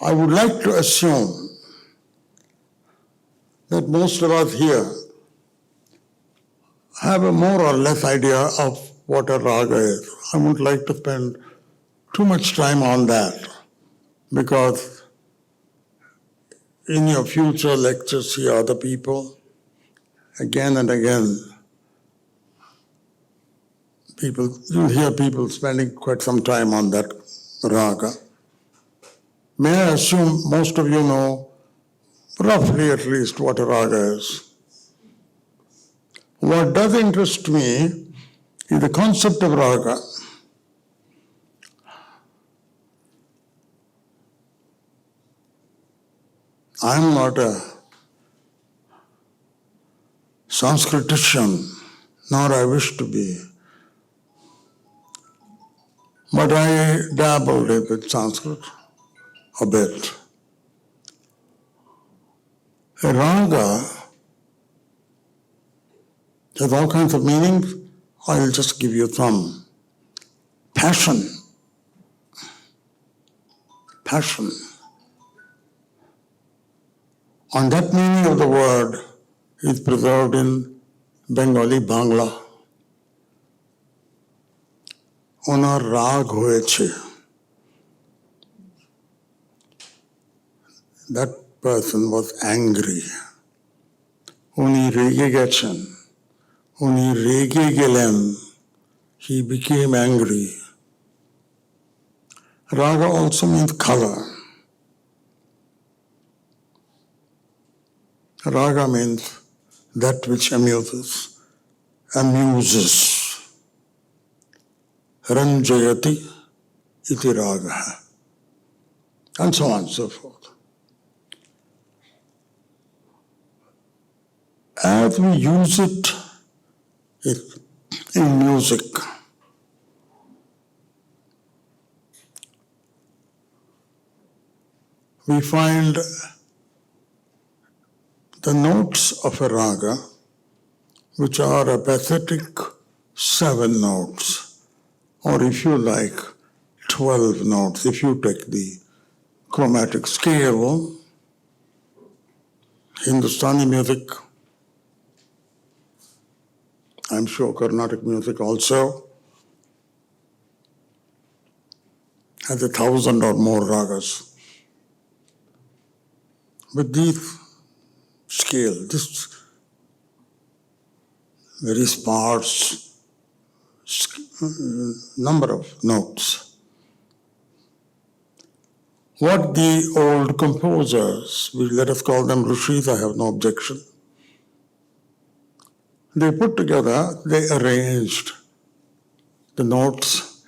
I would like to assume that most of us here have a more or less idea of what a raga is. I wouldn't like to spend too much time on that because in your future lectures, see other people, again and again, you'll hear people spending quite some time on that raga. May I assume most of you know, roughly at least, what a raga is? What does interest me is the concept of raga. I'm not a Sanskritician, nor I wish to be. But I dabbled with Sanskrit a bit. A raga has all kinds of meanings. I'll just give you some. Passion. Passion. And that meaning of the word is preserved in Bengali Bangla. Onar rag hoyeche. That person was angry. Uni rege gechen. Uni rege gelen. He became angry. Raga also means color. Raga means that which amuses. Ranjayati iti raga. And so on and so forth. As we use it in music, we find the notes of a raga, which are a pathetic 7 notes, or if you like, 12 notes. If you take the chromatic scale, Hindustani music, I'm sure Carnatic music also, has 1,000 or more ragas. With these scale, this very sparse number of notes. What the old composers, let us call them rishis, I have no objection, they put together, they arranged the notes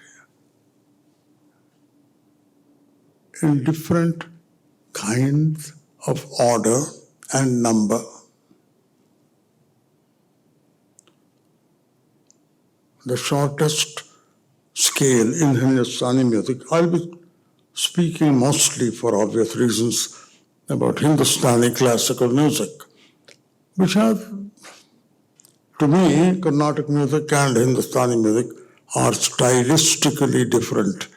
in different kinds of order and number. The shortest scale in Hindustani music, I'll be speaking mostly for obvious reasons about Hindustani classical music, which have, to me, Carnatic music and Hindustani music are stylistically different,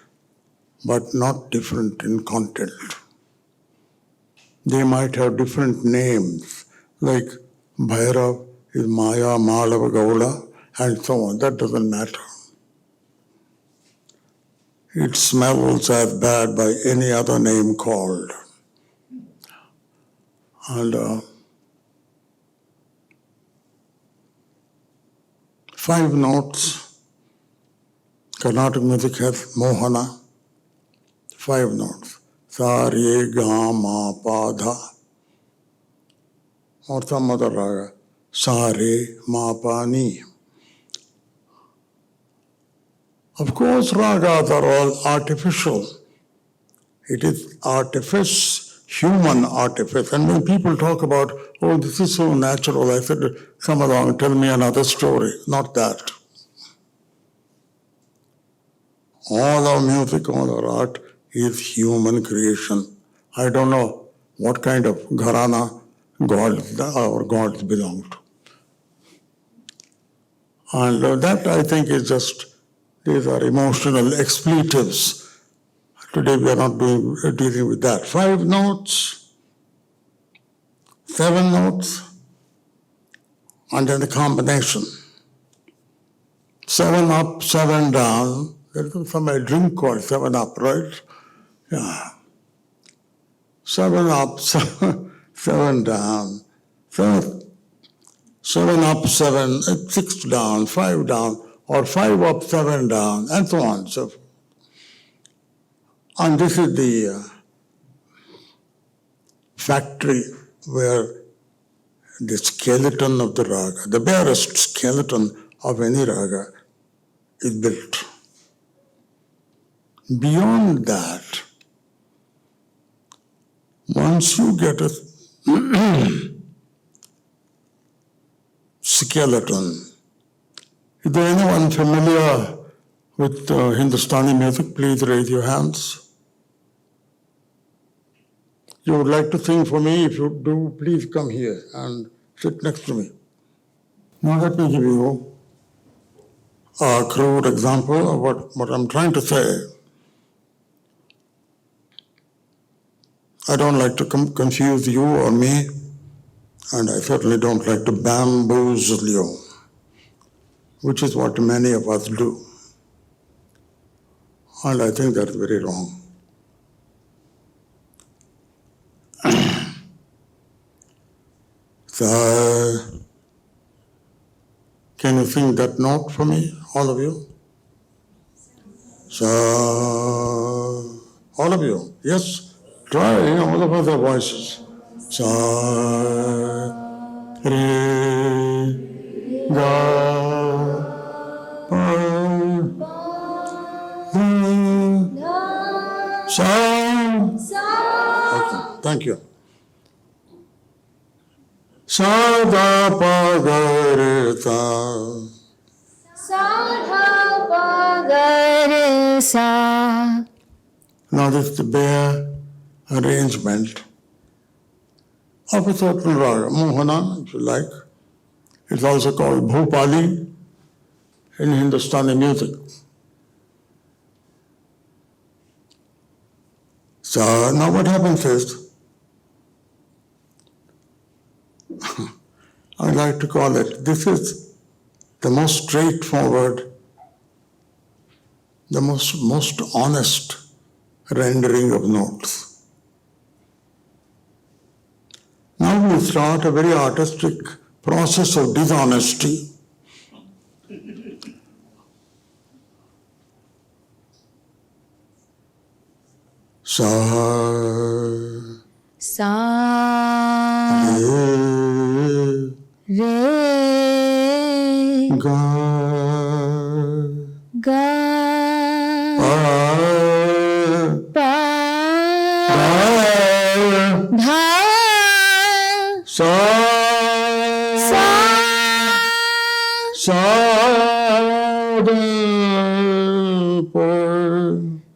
but not different in content. They might have different names, like Bhairav is Maya, Malava, Gaula, and so on. That doesn't matter. It smells as bad by any other name called. And 5 notes. Carnatic music has Mohana. 5 notes. Sa, re, ga, ma, pa, dha. Or some other raga. Sa, re, ma, pa, ni. Of course, ragas are all artificial. It is artifice, human artifice. And when people talk about, oh, this is so natural, I said, come along, tell me another story. Not that. All our music, all our art is human creation. I don't know what kind of gharana our gods belong to. And that, I think, is just, these are emotional expletives Today we are not dealing with that. 5 notes, 7 notes, and then the combination. 7 up, 7 down. There's some drink called 7 up, right? Yeah. 7 up, 7 down. 7 up, 6 down, 5 down, or 5 up, 7 down, and so on. So, and this is the factory where the skeleton of the raga, the barest skeleton of any raga, is built. Beyond that, once you get a skeleton, is there anyone familiar with Hindustani music? Please raise your hands. You would like to sing for me? If you do, please come here and sit next to me. Now let me give you a crude example of what I'm trying to say. I don't like to confuse you or me, and I certainly don't like to bamboozle you, which is what many of us do. And I think that's very wrong. So, can you sing that note for me, all of you? So, all of you, yes? Try, all of us have voices. Sa, re, ga, pa, da, sa. Okay, thank you. Sa, da, pa, ga, re, sa. Sa, da, pa, ga, re, sa. Now this is the bare arrangement of a certain raga, Mohana, if you like. It's also called Bhopali in Hindustani music. So now what happens is, I like to call it, this is the most straightforward, the most honest rendering of notes. Now we start a very artistic process of dishonesty. Sa, re, re, ga, ga, pa, pa, dha, sa, sa, da, pa,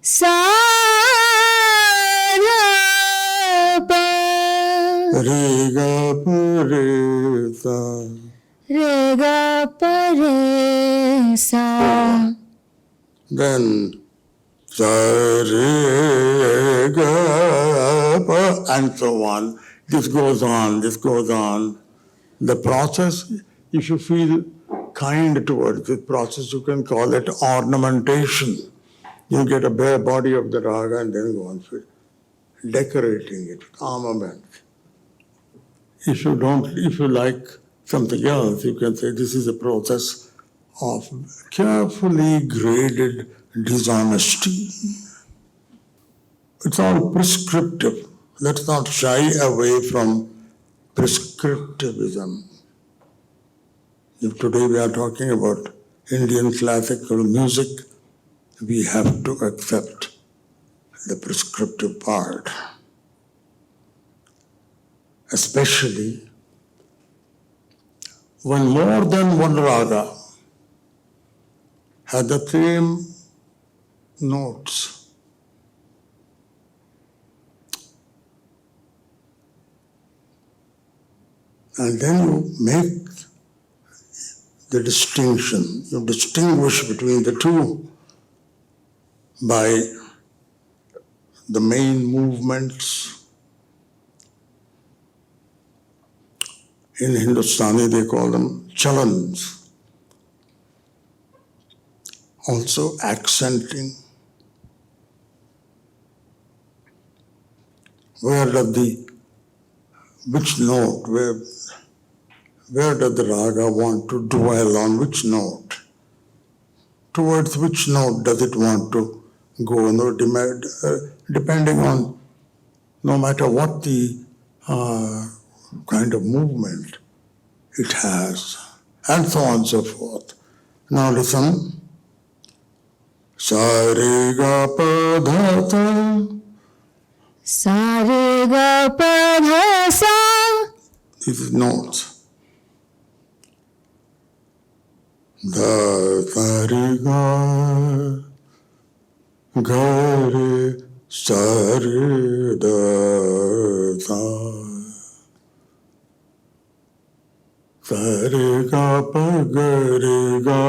sa, da, pa, re, ga, pa, re, sa. re, ga, pa, re, sa. Then sa, re, ga, pa, and so on. This goes on, this goes on. The process, if you feel kind towards this process, you can call it ornamentation. You get a bare body of the raga and then go on with decorating it with armament. If you like something else, you can say this is a process of carefully graded dishonesty. It's all prescriptive. Let's not shy away from prescriptivism. If today we are talking about Indian classical music, we have to accept the prescriptive part. Especially when more than one raga has the same notes. And then you make the distinction. You distinguish between the two by the main movements. In Hindustani, they call them chalans. Also accenting. Which note, where does the raga want to dwell on which note? Towards which note does it want to go? Depending on, no matter what the kind of movement it has, and so on and so forth. Now listen. Sa re ga pa dha sa. Sa re ga pa dha sa. These are notes. Da sa re ga re sa re da sa. Sa re ga pa ga re ga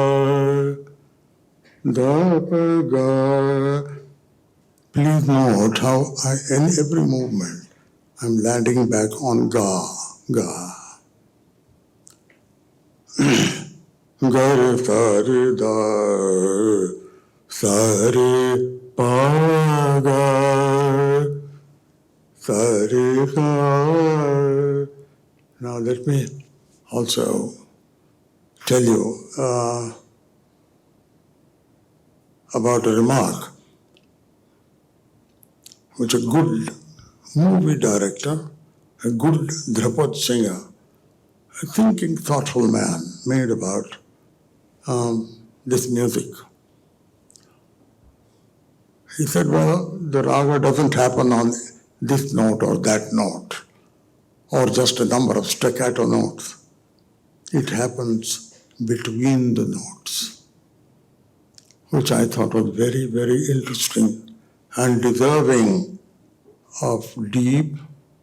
da pa ga. Please note how in every movement I'm landing back on ga, ga. Ga re sa re da sa re pa ga sa re ga. Now let me also tell you about a remark which a good movie director, a good Dhrupad singer, a thinking, thoughtful man made about this music. He said, well, the raga doesn't happen on this note or that note, or just a number of staccato notes. It happens between the notes, which I thought was very, very interesting and deserving of deep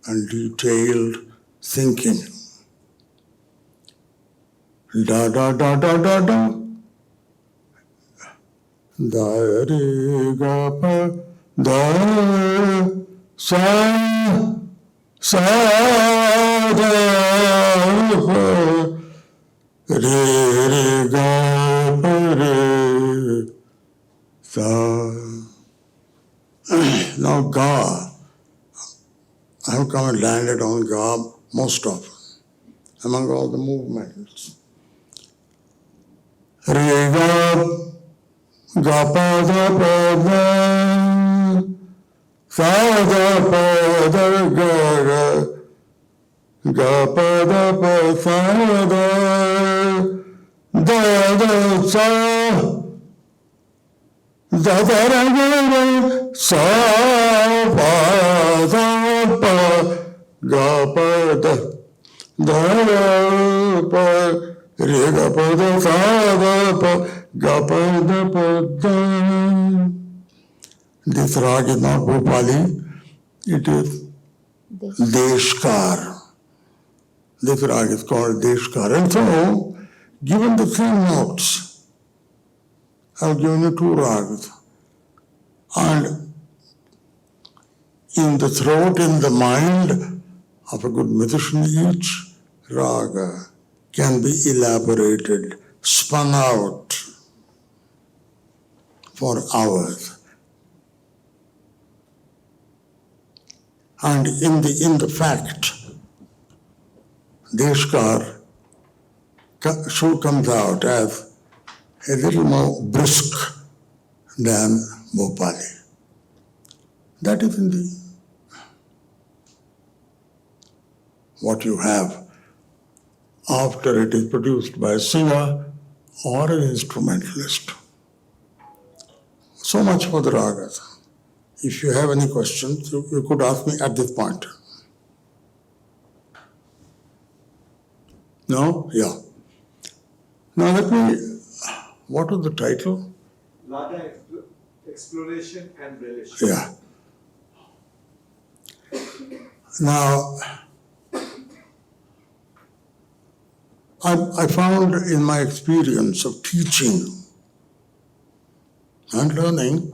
and detailed thinking. Da da da da da da. Da re ga pa da sa sa da pa re ga pa re sa. Now ga, I have come and landed on ga most often among all the movements. Re ga, ga pa da pa da, sa da pa da ga ga, ga pa da pa sa da sa. Da da ra ga ra sa pa da pa ga pa da da ra pa re ga pa da sa da pa ga pa da pa da. This rag is not Bhopali, it is Deshkar. This rag is called Deshkar. And so, given the same notes, I've given you two ragas. And in the throat, in the mind of a good musician, each raga can be elaborated, spun out for hours. And in the fact, Deshkar comes out as a little more brisk than Bhopali. That is in the what you have after it is produced by a singer or an instrumentalist. So much for the ragas. If you have any questions, you could ask me at this point. No? Yeah. Now let me, what was the title? Raga Exploration and Relish. Yeah. Now, I found in my experience of teaching and learning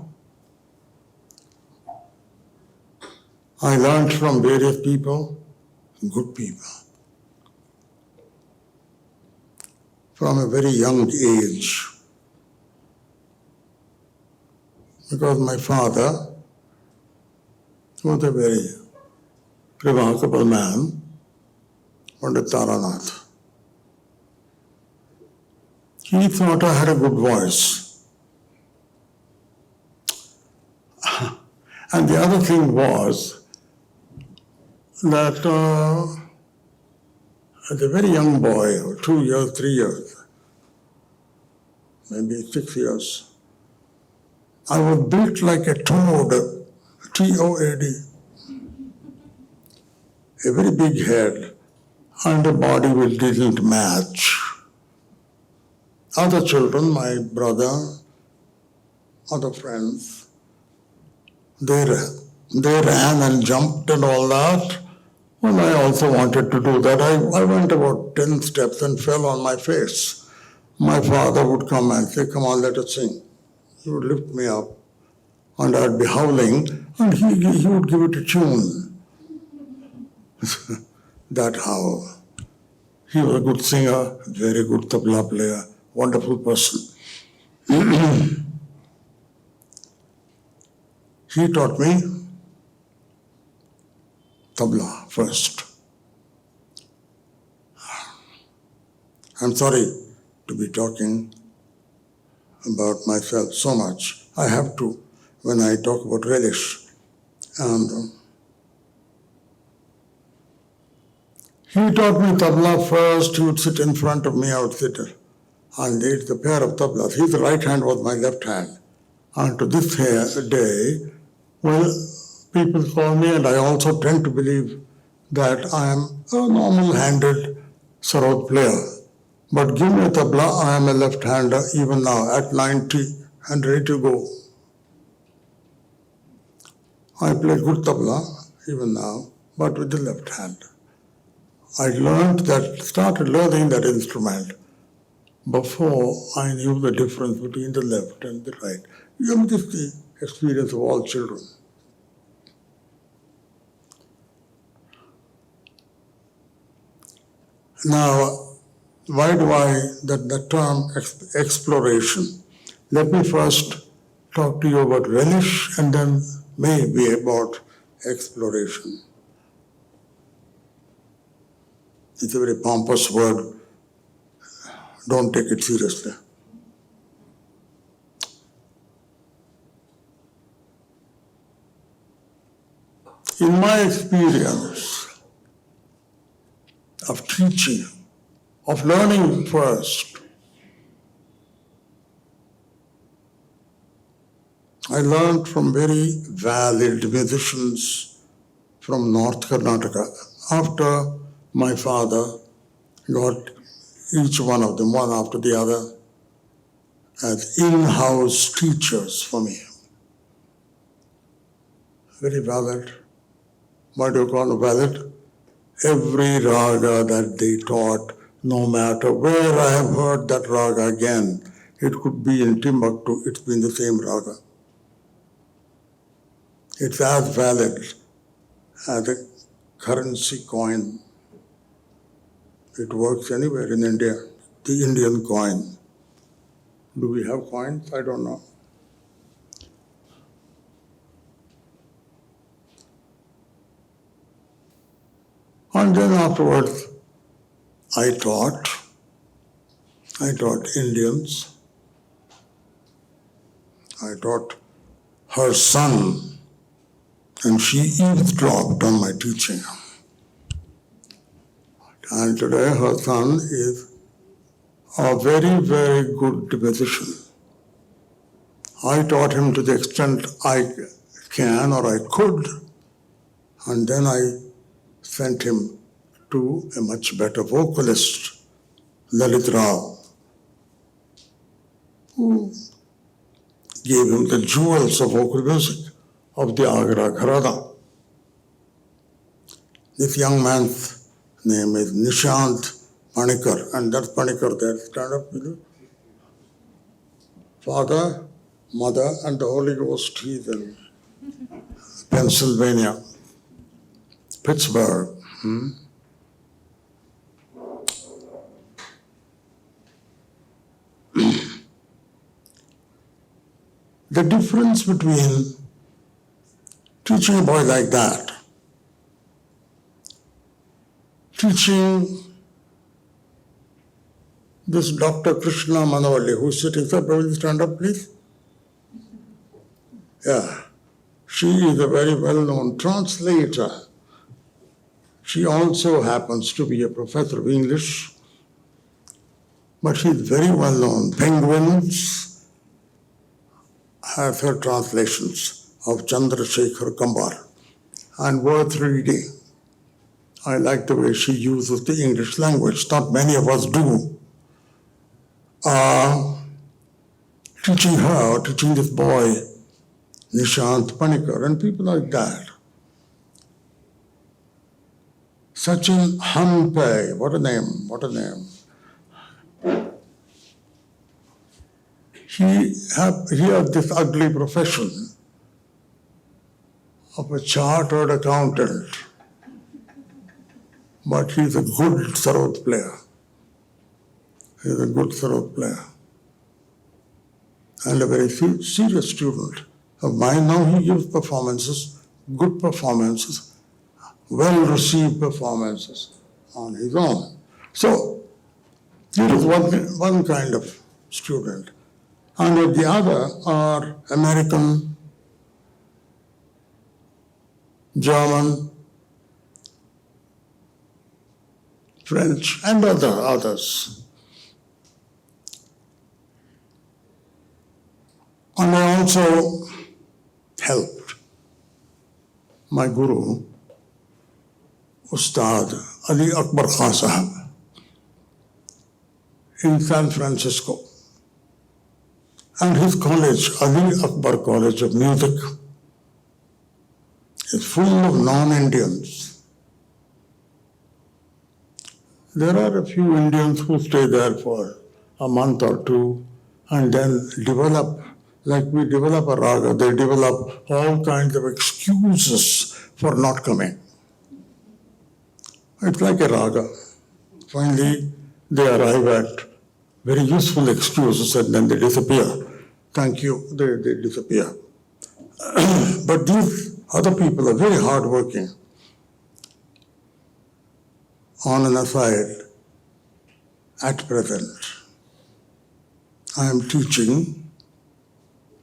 I learned from various people, good people, from a very young age. Because my father was a very remarkable man, Pandit Taranath. He thought I had a good voice. And the other thing was that as a very young boy, 2 years, 3 years, maybe 6 years, I was built like a toad, T-O-A-D. A very big head and a body which didn't match. Other children, my brother, other friends, they ran and jumped and all that. Well, I also wanted to do that. I went about 10 steps and fell on my face. My father would come and say, come on, let us sing. He would lift me up and I'd be howling and he would give it a tune. That how. He was a good singer, very good tabla player, wonderful person. He taught me tabla first. I'm sorry to be talking about myself so much. I have to when I talk about Relish. And he taught me tabla first. He would sit in front of me, I would sit and lead the pair of tablas. His right hand was my left hand. And to this day, well, people call me, and I also tend to believe that I am a normal-handed Sarod player. But give me a tabla, I am a left-hander even now, at 90 and ready to go. I play good tabla even now, but with the left hand. I started learning that instrument before I knew the difference between the left and the right. This is the experience of all children. Now, why do the term exploration? Let me first talk to you about relish and then maybe about exploration. It's a very pompous word. Don't take it seriously. In my experience of teaching, of learning first, I learned from very valid musicians from North Karnataka. After my father got each one of them, one after the other, as in-house teachers for me. Very valid. Why do you call it valid? Every raga that they taught, no matter where I have heard that raga again, it could be in Timbuktu, it's been the same raga. It's as valid as a currency coin. It works anywhere in India, the Indian coin. Do we have coins? I don't know. And then afterwards, I taught Indians. I taught her son, and she eavesdropped on my teaching. And today her son is a very, very good musician. I taught him to the extent I can or I could, and then I sent him to a much better vocalist, Lalit Rao, who gave him the jewels of vocal music of the Agra Gharana. This young man's name is Nishant Panikar, and that's Panikar there. Stand up, will you? Father, Mother, and the Holy Ghost, he's in Pennsylvania. Pittsburgh. The difference between teaching a boy like that, teaching this Dr. Krishna Manavalli, who's sitting there, will you stand up, please? Yeah. She is a very well-known translator. She also happens to be a professor of English, but she's very well-known. Penguins have her translations of Chandrasekhar Kambar, and worth reading. I like the way she uses the English language. Not many of us do. Teaching her, teaching this boy, Nishant Panikar, and people like that. Sachin Hampe, what a name, what a name. He has this ugly profession of a chartered accountant, but he's a good Sarod player. He's a good Sarod player. And a very serious student of mine. Now he gives performances, good performances, well-received performances on his own. So, he is one kind of student. And the other are American, German, French, and others. And I also helped my guru, Ustad Ali Akbar Khan Sahab, in San Francisco. And his college, Ali Akbar College of Music, is full of non-Indians. There are a few Indians who stay there for a month or two and then develop, like we develop a raga, they develop all kinds of excuses for not coming. It's like a raga. Finally, they arrive at very useful excuses and then they disappear. Thank you, they disappear. But these other people are very hardworking. On an aside, at present, I am teaching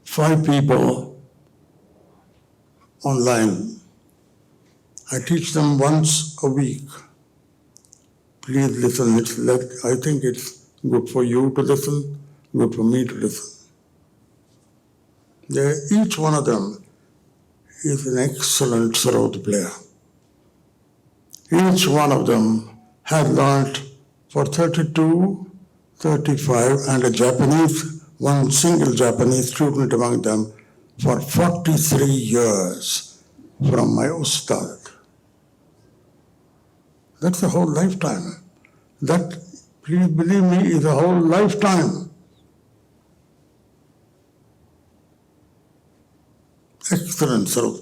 5 people online. I teach them once a week. Please listen. I think it's good for you to listen, good for me to listen. Each one of them is an excellent Sarod player. Each one of them has learnt for 32, 35, and one single Japanese student among them for 43 years from my Ustad. That's a whole lifetime. That, please believe me, is a whole lifetime. Excellent Sarod.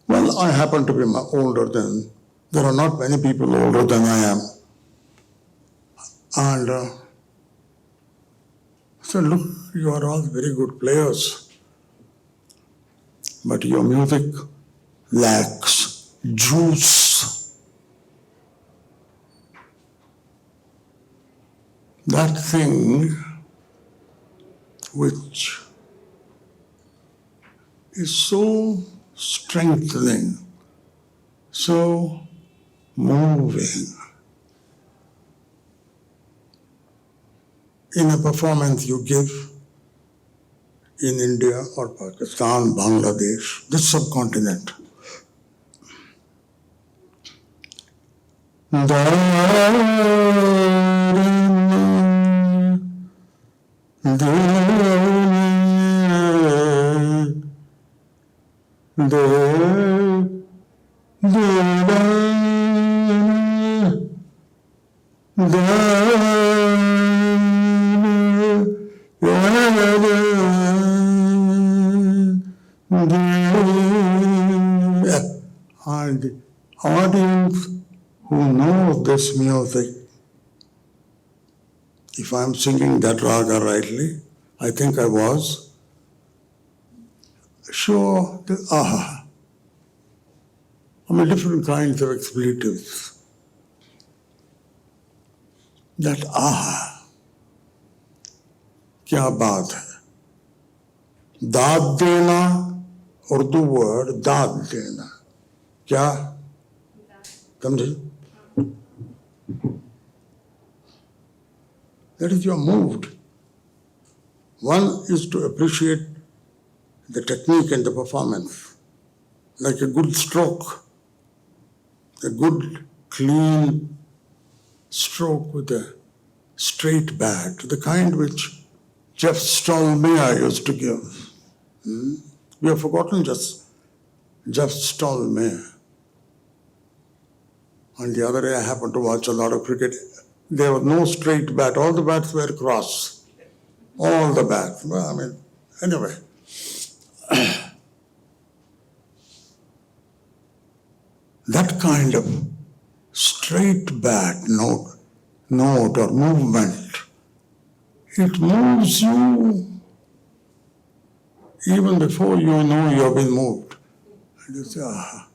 Well, I happen to be older than, there are not many people older than I am. And so look, you are all very good players, but your music lacks juice. That thing which is so strengthening, so moving. In a performance you give in India or Pakistan, Bangladesh, this subcontinent. And who know this music, if I'm singing that raga rightly, I think I was, sure, aha. I mean, different kinds of expletives. That aha, kya baat hai. दाद देना, Urdu word दाद देना, क्या समझे? That is, you are moved. One is to appreciate the technique and the performance, like a good stroke, a good, clean stroke with a straight bat, the kind which Jeff Stallmeyer used to give. We have forgotten just Jeff Stallmeyer. On the other day, I happened to watch a lot of cricket. There was no straight bat. All the bats were cross. All the bats. Well, I mean, anyway. That kind of straight bat note or movement, it moves you even before you know you have been moved. And you say, aha,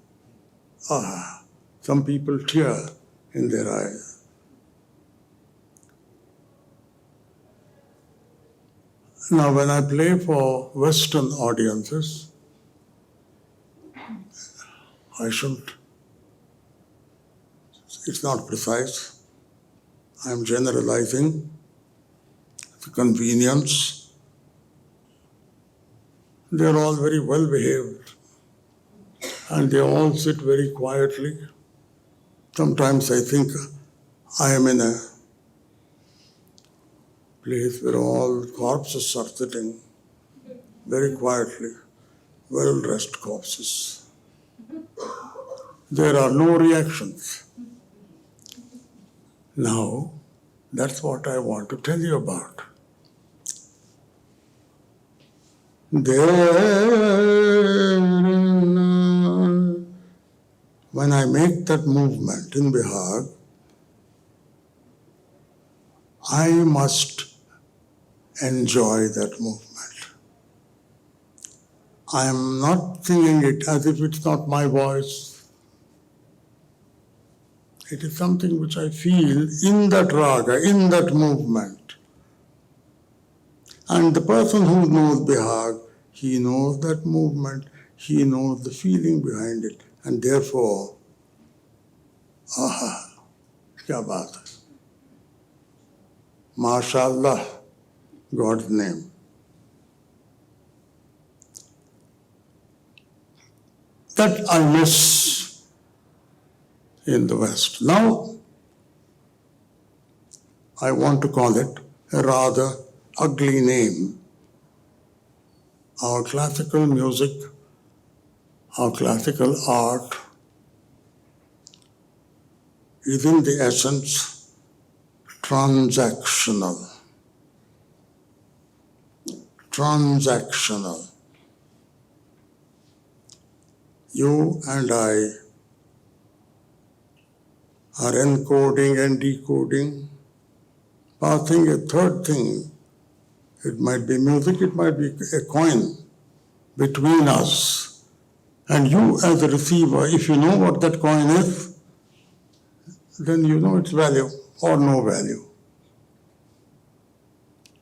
aha. Some people tear in their eyes. Now, when I play for Western audiences, I shouldn't, it's not precise. I'm generalizing the convenience. They're all very well behaved and they all sit very quietly. Sometimes I think I am in a place where all corpses are sitting very quietly, well-dressed corpses. There are no reactions. Now, that's what I want to tell you about. When I make that movement in Bihar, I must enjoy that movement. I am not singing it as if it's not my voice. It is something which I feel in that raga, in that movement. And the person who knows Bihar, he knows that movement, he knows the feeling behind it. And therefore, aha, kya baat hai. MashaAllah, God's name. That I miss in the West. Now, I want to call it a rather ugly name. Our classical music, our classical art is in the essence transactional. Transactional. You and I are encoding and decoding, passing a third thing. It might be music, it might be a coin between us. And you as a receiver, if you know what that coin is, then you know its value or no value.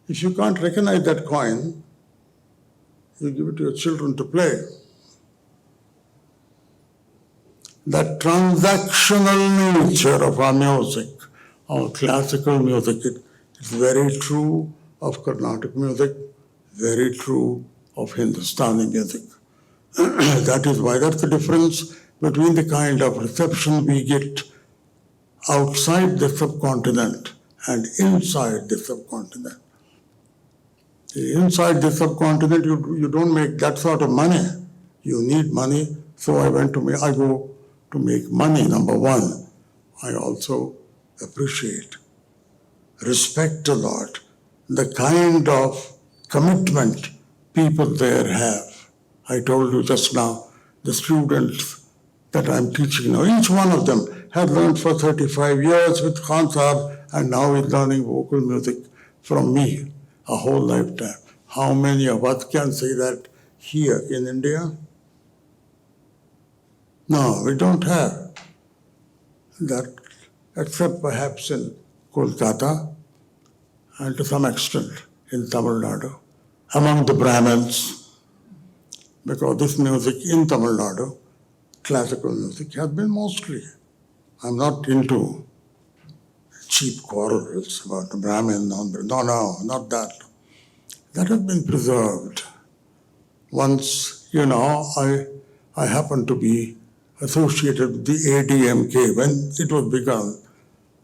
If you can't recognize that coin, you give it to your children to play. That transactional nature of our music, our classical music, it's very true of Carnatic music, very true of Hindustani music. That is why that's the difference between the kind of reception we get outside the subcontinent and inside the subcontinent. Inside the subcontinent, you don't make that sort of money. You need money, so I go to make money, number one. I also appreciate, respect a lot the kind of commitment people there have. I told you just now, the students that I'm teaching now, each one of them had learned for 35 years with Khan Sahab, and now is learning vocal music from me a whole lifetime. How many of us can say that here in India? No, we don't have that, except perhaps in Kolkata and to some extent in Tamil Nadu, among the Brahmins, because this music in Tamil Nadu, classical music, has been mostly. I'm not into cheap quarrels about the Brahmin, non-Brahmin. No, not that. That has been preserved. Once, I happened to be associated with the ADMK. When it was begun,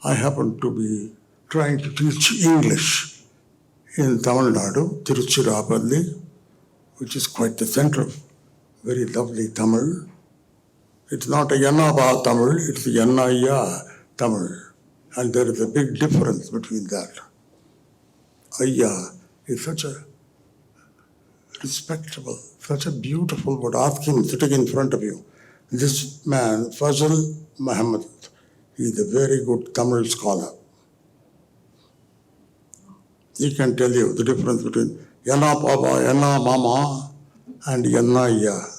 I happened to be trying to teach English in Tamil Nadu, Tiruchirappalli, which is quite the center of very lovely Tamil. It's not a Yannaba Tamil, it's a Yannaya Tamil. And there is a big difference between that. Ayya is such a respectable, such a beautiful word. Ask him sitting in front of you. This man, Fazal Muhammad, he is a very good Tamil scholar. He can tell you the difference between Yanna Papa, Yanna Mama, and Yanna Ya.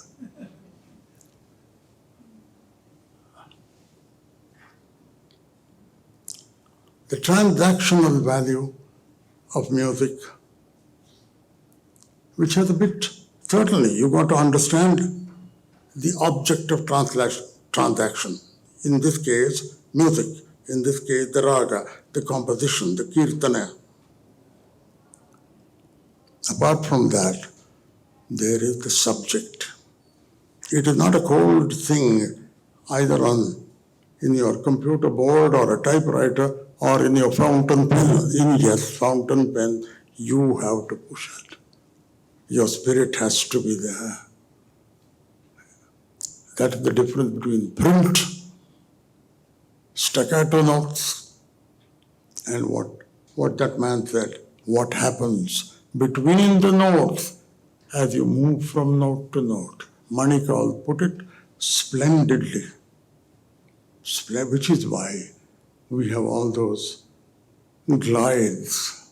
The transactional value of music, which has a bit, certainly you got to understand the object of transaction. In this case, music. In this case, the raga, the composition, the kirtana. Apart from that, there is the subject. It is not a cold thing either in your computer board or a typewriter or in your fountain pen. In your fountain pen, you have to push it. Your spirit has to be there. That is the difference between print, staccato notes, and what that man said. What happens between the notes as you move from note to note. Manikal put it splendidly, which is why we have all those glides.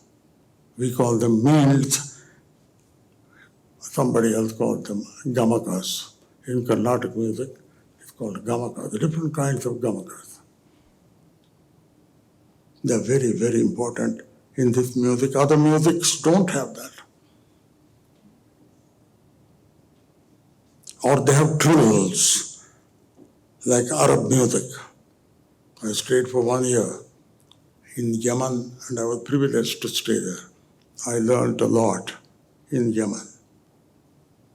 We call them meals. Somebody else called them gamakas. In Carnatic music, it's called gamakas. The different kinds of gamakas. They're very, very important in this music. Other musics don't have that. Or they have trills, like Arab music. I stayed for 1 year in Yemen, and I was privileged to stay there. I learned a lot in Yemen.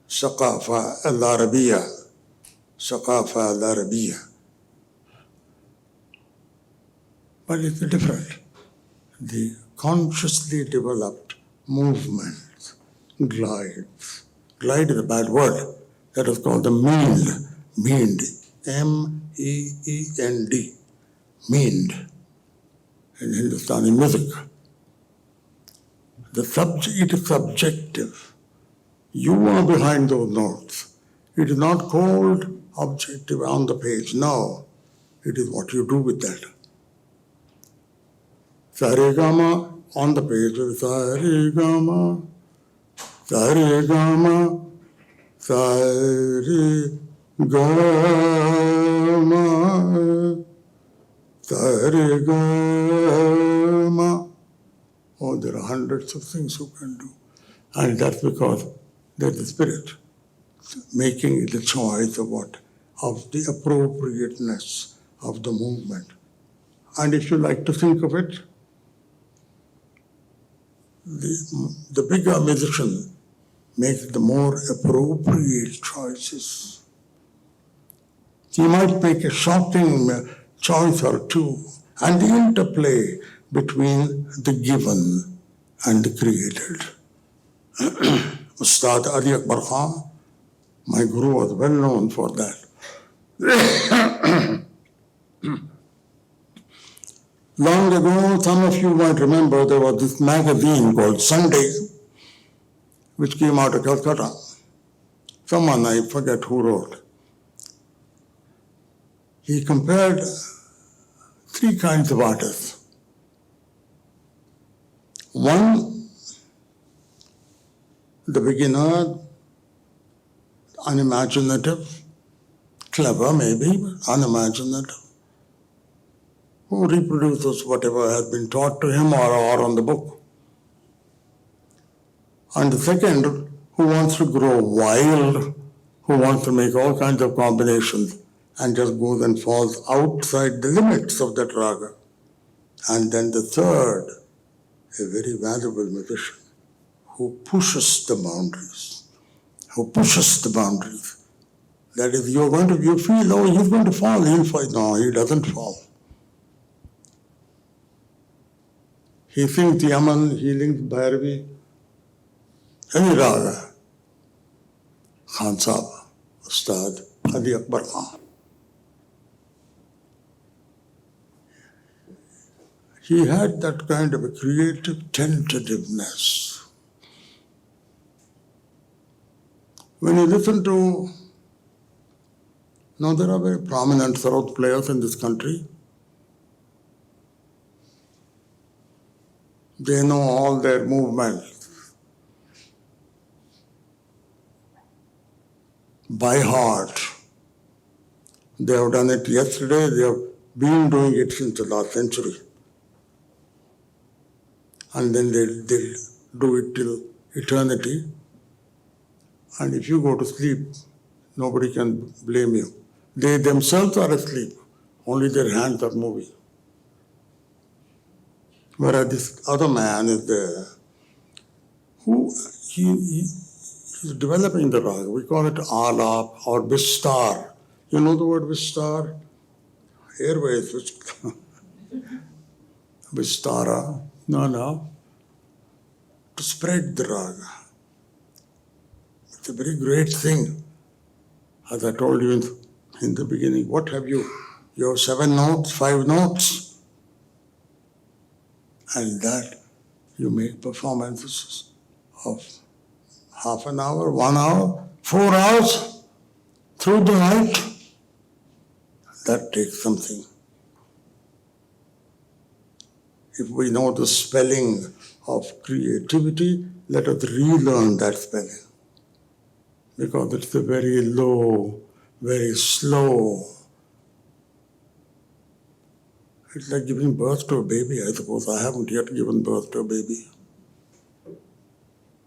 Saqafa al-Arabiya. Saqafa al-Arabiya. But it's different. The consciously developed movements, glides. Glide is a bad word. That is called the meend. Meend. M-E-E-N-D. Meend. In Hindustani music. It is subjective. You are behind those notes. It is not called objective on the page. No. It is what you do with that. Saregama on the page with Saregama, Saregama, Saregama, Saregama. Oh, there are hundreds of things you can do. And that's because there's the spirit making the choice of what? Of the appropriateness of the movement. And if you like to think of it, the bigger musician makes the more appropriate choices. He might make a shocking choice or two, and the interplay between the given and the created. Ustad Ali Akbar Khan, my guru, was well known for that. Long ago, some of you might remember there was this magazine called Sunday, which came out of Calcutta. Someone, I forget who wrote. He compared three kinds of artists. One, the beginner, unimaginative, clever maybe, but unimaginative, who reproduces whatever has been taught to him or on the book. And the second, who wants to grow wild, who wants to make all kinds of combinations and just goes and falls outside the limits of that raga. And then the third, a very valuable musician who pushes the boundaries, That is, you feel, oh, he's going to fall, he'll fall. No, he doesn't fall. He sings Yaman, he sings Bhairavi, any raga. Khan Sahib, Ustad Ali Akbar Khan. He had that kind of a creative tentativeness. When you listen to, now there are very prominent Sarod players in this country. They know all their movements by heart. They have done it yesterday, they have been doing it since the last century. And then they'll do it till eternity. And if you go to sleep, nobody can blame you. They themselves are asleep, only their hands are moving. Whereas this other man is there, who he's developing the raga. We call it alap or vistar. You know the word vistar? Airways, vistara. No. To spread the raga. It's a very great thing. As I told you in the beginning, what have you? You have 7 notes, 5 notes. And that you make performances of half an hour, 1 hour, 4 hours through the night. That takes something. If we know the spelling of creativity, let us relearn that spelling. Because it's a very low, very slow. It's like giving birth to a baby, I suppose. I haven't yet given birth to a baby.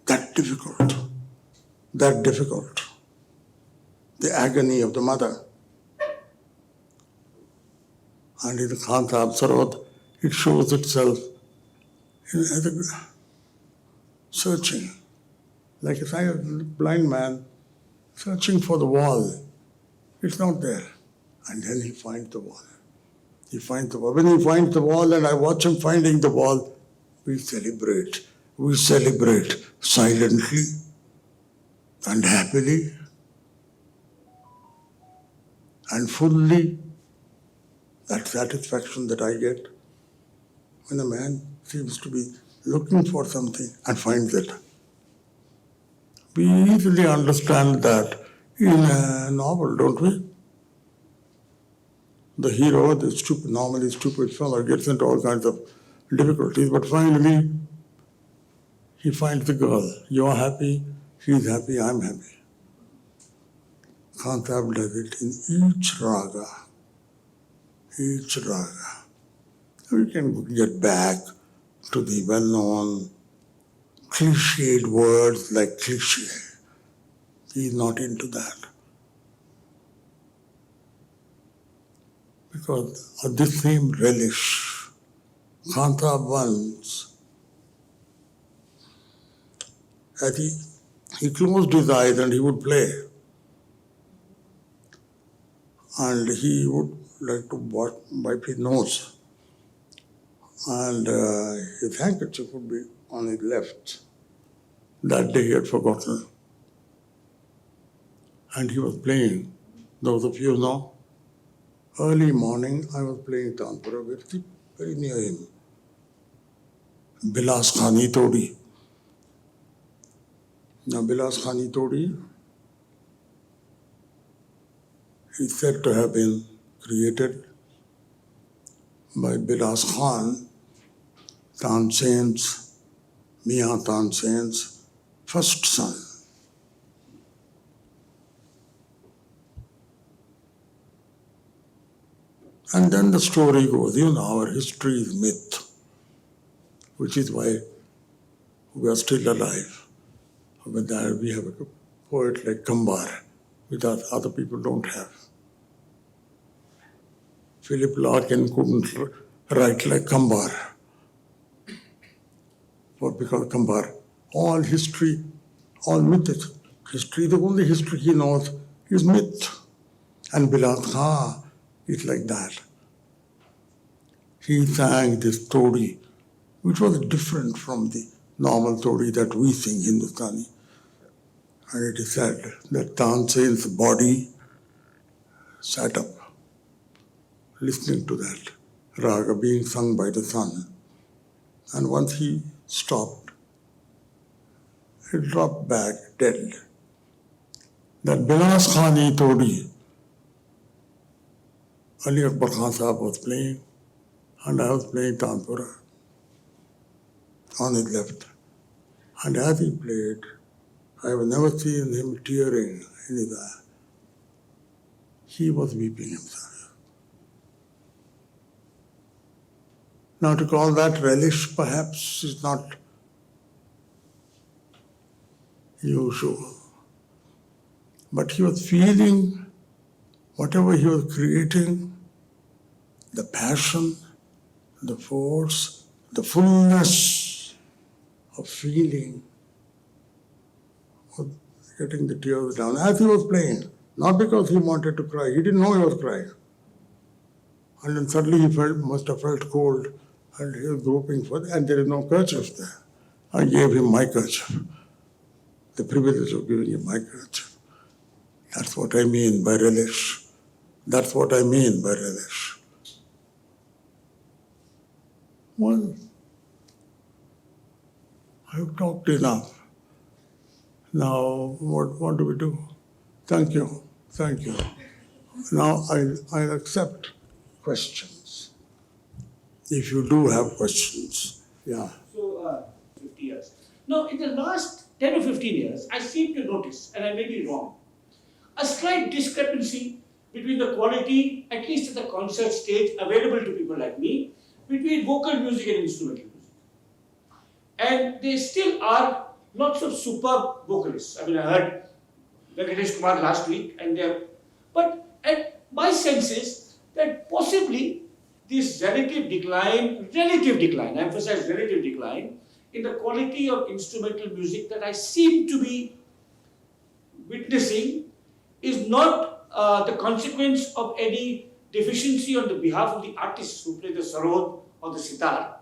That difficult. The agony of the mother. And in the Khan Sahib Sarod, it shows itself as a searching. Like a blind man searching for the wall. It's not there. And then he finds the wall. When he finds the wall and I watch him finding the wall, we celebrate. We celebrate silently and happily and fully. That satisfaction that I get when a man seems to be looking for something and finds it. We easily understand that in a novel, don't we? The hero, normally stupid fellow, gets into all kinds of difficulties, but finally he finds the girl. You're happy, she's happy, I'm happy. Khan Sahib does it in each raga. We can get back to the well-known cliched words like cliché. He's not into that. Because of this same relish, Khan Sahib once, as he closed his eyes and he would play. And he would like to wipe his nose. And his handkerchief would be on his left. That day he had forgotten. And he was playing. Those of you know, early morning I was playing Tanpura, very near him. Bilas Khani Todi. Now Bilas Khani Todi is said to have been created by Bilas Khan, Tansen's, Mia Tansen's first son. And then the story goes, our history is myth, which is why we are still alive. With that, we have a poet like Kambar, which other people don't have. Philip Larkin couldn't write like Kambar. Because Kambar, all history, all myth is history. The only history he knows is myth. And Bilat Khan is like that. He sang this todi, which was different from the normal todi that we sing Hindustani. And it is said that Tansen's body sat up, listening to that raga being sung by the sun. And once he stopped, it dropped back dead. That Bilas Khani todi, Ali Akbar Khan Sahab was playing, and I was playing Tanpura on his left. And as he played, I have never seen him tearing in his eye. He was weeping himself. Now to call that relish perhaps is not usual. But he was feeling whatever he was creating, the passion, the force, the fullness of feeling, of getting the tears down as he was playing. Not because he wanted to cry, he didn't know he was crying. And then suddenly he must have felt cold, and he was groping for it, and there is no kerchief there. I gave him my kerchief, the privilege of giving him my kerchief. That's what I mean by relish. That's what I mean by relish. Well, I've talked enough. Now, what do we do? Thank you. Thank you. Now, I'll accept questions. If you do have questions, yeah. So, 50 years. Now, in the last 10 or 15 years, I seem to notice, and I may be wrong, a slight discrepancy between the quality, at least at the concert stage, available to people like me, between vocal music and instrumental music. And there still are lots of superb vocalists. I mean, I heard Venkatesh Kumar last week, but my sense is that possibly this relative decline, I emphasize relative decline, in the quality of instrumental music that I seem to be witnessing is not the consequence of any deficiency on the behalf of the artists who play the sarod or the sitar,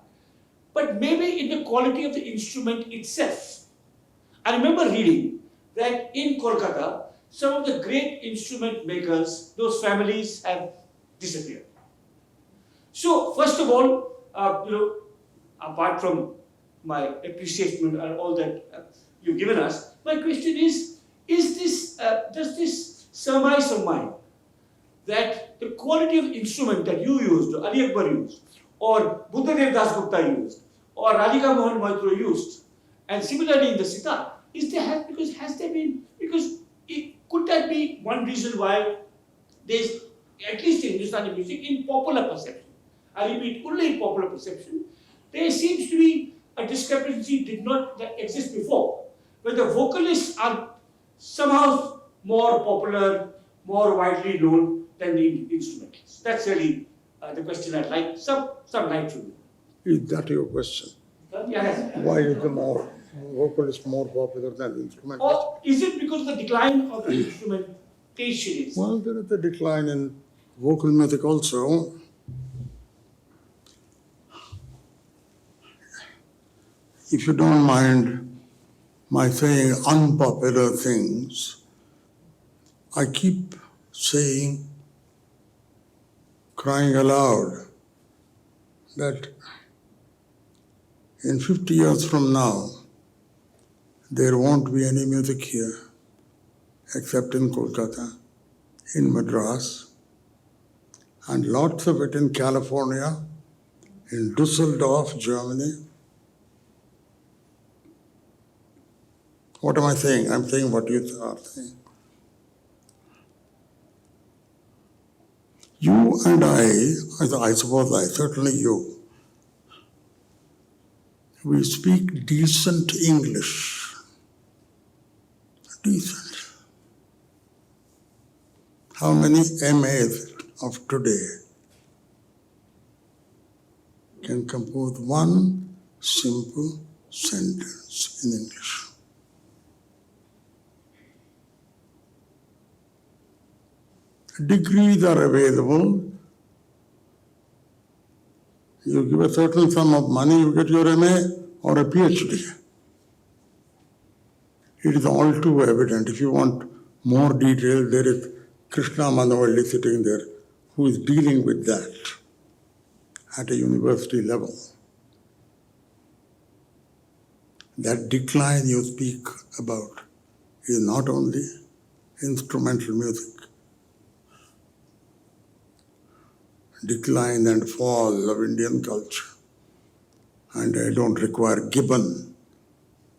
but maybe in the quality of the instrument itself. I remember reading that in Kolkata, some of the great instrument makers, those families have disappeared. So, first of all, apart from my appreciation and all that you've given us, my question is this, does this surmise of mine that the quality of instrument that you used, or Ali Akbar used, or Buddhadev Das Gupta used, or Radhika Mohan Maestro used, and similarly in the sitar, could that be one reason why there's, at least in Hindustani music, in popular perception, I repeat, only in popular perception, there seems to be a discrepancy did not exist before, where the vocalists are somehow more popular, more widely known than the instrumentalists. That's really the question I'd like some light from you. Is that your question? Yes. Why is the vocalist more popular than the instrumentalist? Or is it because of the decline of the instrumentation? Well, there is a decline in vocal music also. If you don't mind my saying unpopular things, I keep saying, crying aloud, that in 50 years from now, there won't be any music here except in Kolkata, in Madras, and lots of it in California in Düsseldorf, Germany. What am I saying? I'm saying what you are saying. You and I suppose certainly you, we speak decent English. Decent. How many MAs of today can compose one simple sentence in English? Degrees are available. You give a certain sum of money, you get your MA or a PhD. It is all too evident. If you want more detail, there is Krishna Manovalli sitting there who is dealing with that at a university level. That decline you speak about is not only instrumental music. Decline and fall of Indian culture. And I don't require Gibbon.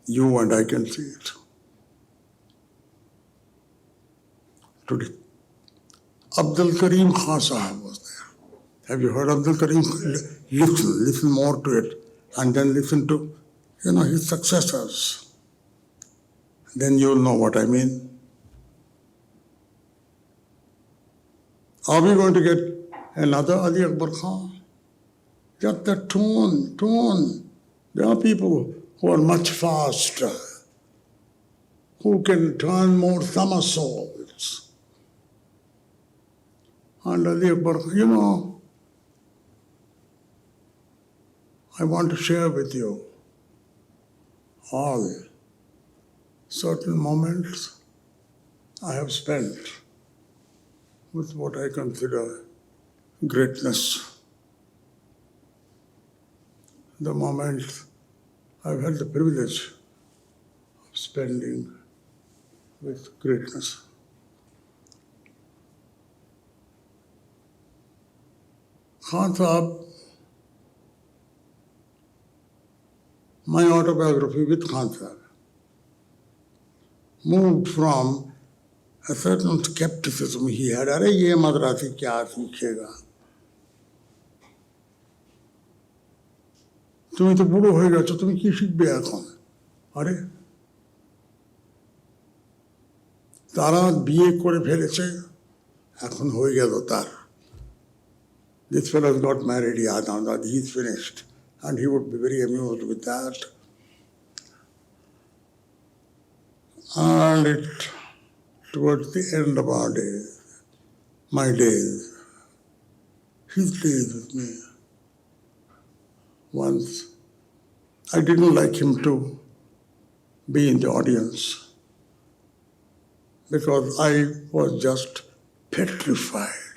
You and I can see it. Today, Abdul Karim Khan Sahab was there. Have you heard Abdul Karim? Listen more to it. And then listen to, his successors. Then you'll know what I mean. Are we going to get another Ali Akbar Khan? Just the tone. There are people who are much faster, who can turn more somersaults. And Ali Akbar, I want to share with you all certain moments I have spent with what I consider greatness. The moments I've had the privilege of spending with greatness. Khan Sahab, my autobiography with Khan Sahab, moved from a certain skepticism he had. अरे ये मद्रासी क्या सीखेगा? তুমি তো বুড়ো হয়ে গেছো, তুমি কি শিখবে এখন? আরে তারা বিয়ে করে ফেলেছে, এখন হয়ে গেল তার। This fellow has got married, now he's finished. And he would be very amused with that. And towards the end of our days, my days, his days with me, once I didn't like him to be in the audience because I was just petrified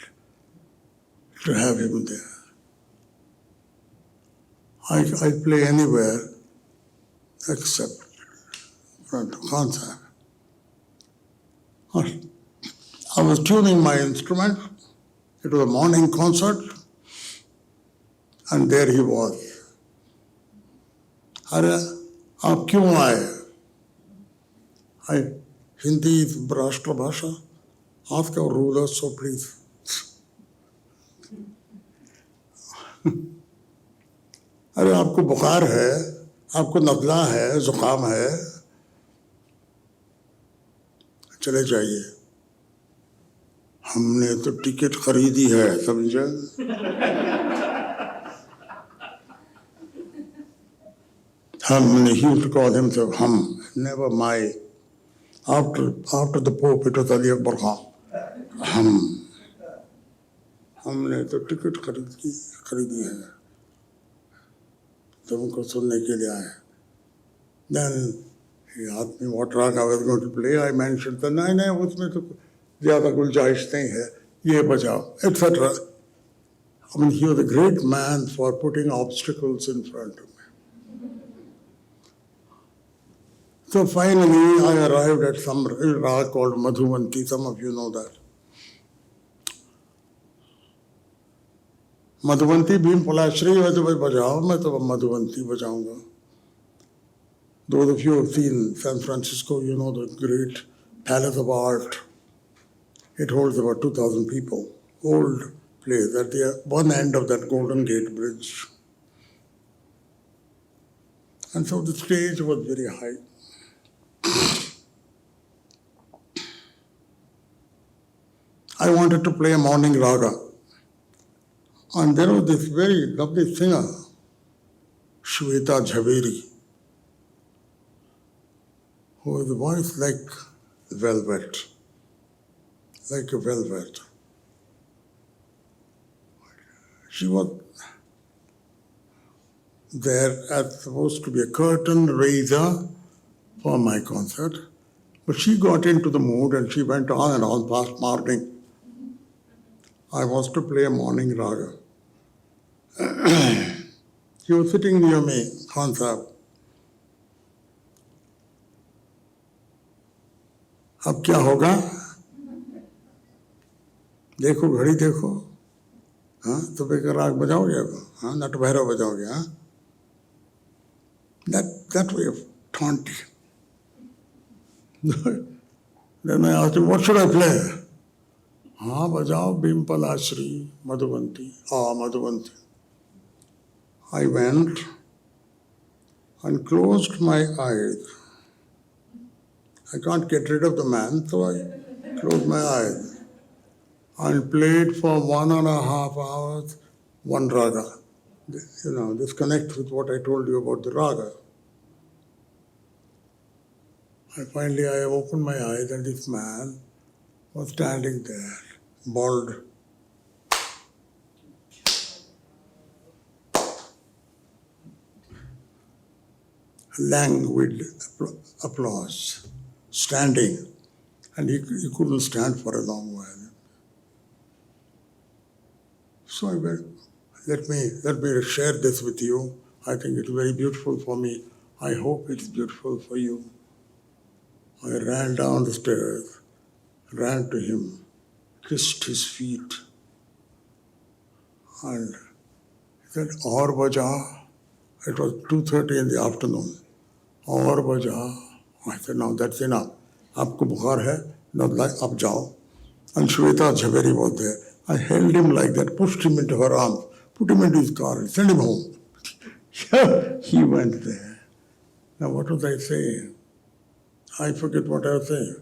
to have him there. I play anywhere except front of Khan Sahab. I was tuning my instrument. It was a morning concert. And there he was. अरे आप क्यों आए? हिंदी राष्ट्र भाषा. Ask our ruler, so please. अरे आपको बुखार है, आपको नज़ला है, जुकाम है, चले जाइए. हमने तो टिकट खरीदी है, समझे? हमने, he used to call himself never my. After the Pope, it was Ali Akbar Khan. हमने तो टिकट खरीदी है, तुमको सुनने के लिए आए. Then he asked me what raga I was going to play. I mentioned that नहीं उसमें तो ज़्यादा गुंजाइश नहीं है, ये बजाओ, etc. I mean, he was a great man for putting obstacles in front of me. So finally, I arrived at some raga called Madhuvanti. Some of you know that. Madhubanti Bhim पलाश्री है तो भाई बजाओ, मैं तो Madhubanti बजाऊंगा. Those of you who have seen San Francisco, you know the great Palace of Art. It holds about 2,000 people. Old place at the one end of that Golden Gate Bridge. And so the stage was very high. I wanted to play a morning raga. And there was this very lovely singer, Shweta Jhaveri, who has a voice like velvet, like a velvet. She was there as supposed to be a curtain raiser for my concert, but she got into the mood and she went on and on past morning. I was to play a morning raga. She was sitting near me, Khan Sahab. अब क्या होगा? देखो घड़ी देखो, हाँ सुबह का राग बजाओगे अब, हाँ नट भैरव बजाओगे, हाँ. That way of taunting. Then I asked him, what should I play? हाँ बजाओ Bhim पलाश्री, Madhubanti, Madhubanti. I went and closed my eyes. I can't get rid of the man, so I closed my eyes and played for 1.5 hours one raga. You know, this connects with what I told you about the raga. And finally I opened my eyes and this man was standing there, bald. Languid applause, standing, and he couldn't stand for a long while. So I went, let me share this with you. I think it's very beautiful for me. I hope it's beautiful for you. I ran down the stairs, ran to him, kissed his feet, and he said, "Aur baja." It was 2:30 in the afternoon. Aur baja. I said, "Now that's enough. Aapko bukhar hai, now ab jao." And Shweta Jhaveri was there. I held him like that, pushed him into her arms, put him into his car and sent him home. He went there. Now what was I saying? I forget what I was saying.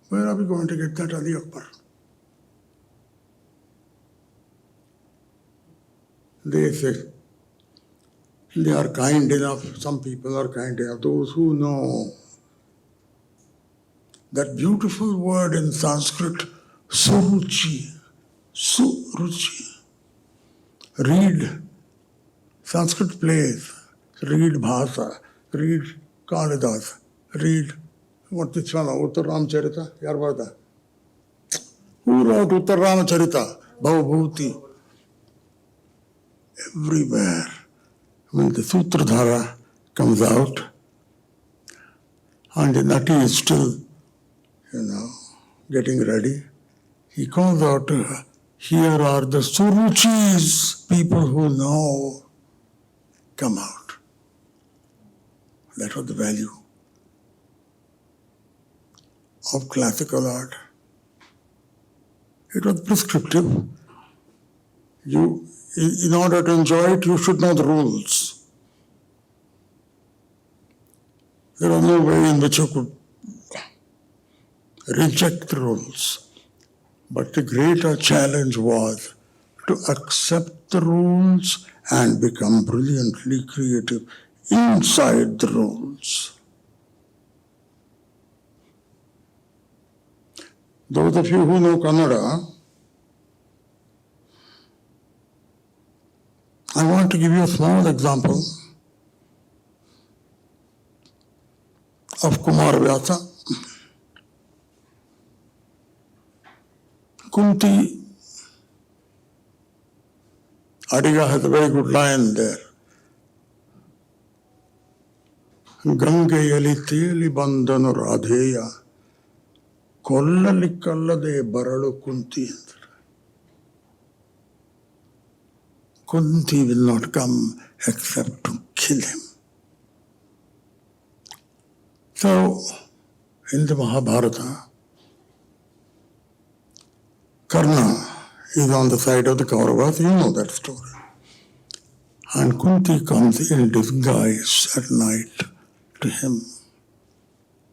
Where are we going to get that Ali Akbar? They say, they are kind enough, some people are kind enough, those who know that beautiful word in Sanskrit, suruchi, suruchi. Read Sanskrit plays, read Bhasa, read Kalidas, read, what this one, Uttar Ramacharita, yaar bata. Who wrote Uttar Ramacharita? Bhavabhuti. Everywhere, when the Sutradhara comes out, and the Nati is still, getting ready, he calls out to her, "Here are the Suruchis, people who know, come out." That was the value of classical art. It was prescriptive. In order to enjoy it, you should know the rules. There was no way in which you could reject the rules. But the greater challenge was to accept the rules and become brilliantly creative inside the rules. Those of you who know Kannada, I want to give you a small example of Kumar Vyasa. Kunti Adiga has a very good line there. Gangayali teli bandhanu radheya ಕೊಲ್ಲಲಿಕ್ಕಲ್ಲದೆ ಬರಳು ಕುಂತಿ ಅಂತಾರೆ. Kunti will not come except to kill him. So, in the Mahabharata, Karna is on the side of the Kauravas, you know that story. And Kunti comes in disguise at night to him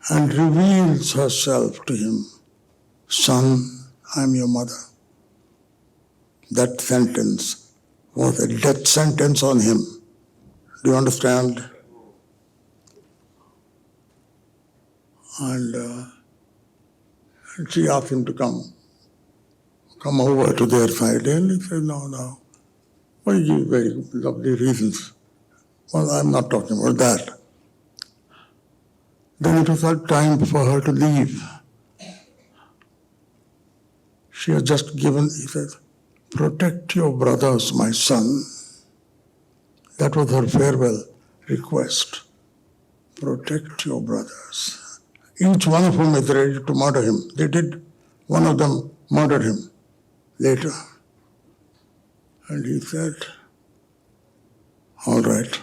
and reveals herself to him. Son, I am your mother. That sentence was a death sentence on him. Do you understand? And she asked him to come over to their side. And he said, no. Well, he gave very lovely reasons. Well, I'm not talking about that. Then it was time for her to leave. She had just given, he said, protect your brothers, my son. That was her farewell request. Protect your brothers. Each one of whom is ready to murder him. They did. One of them murdered him later. And he said, all right,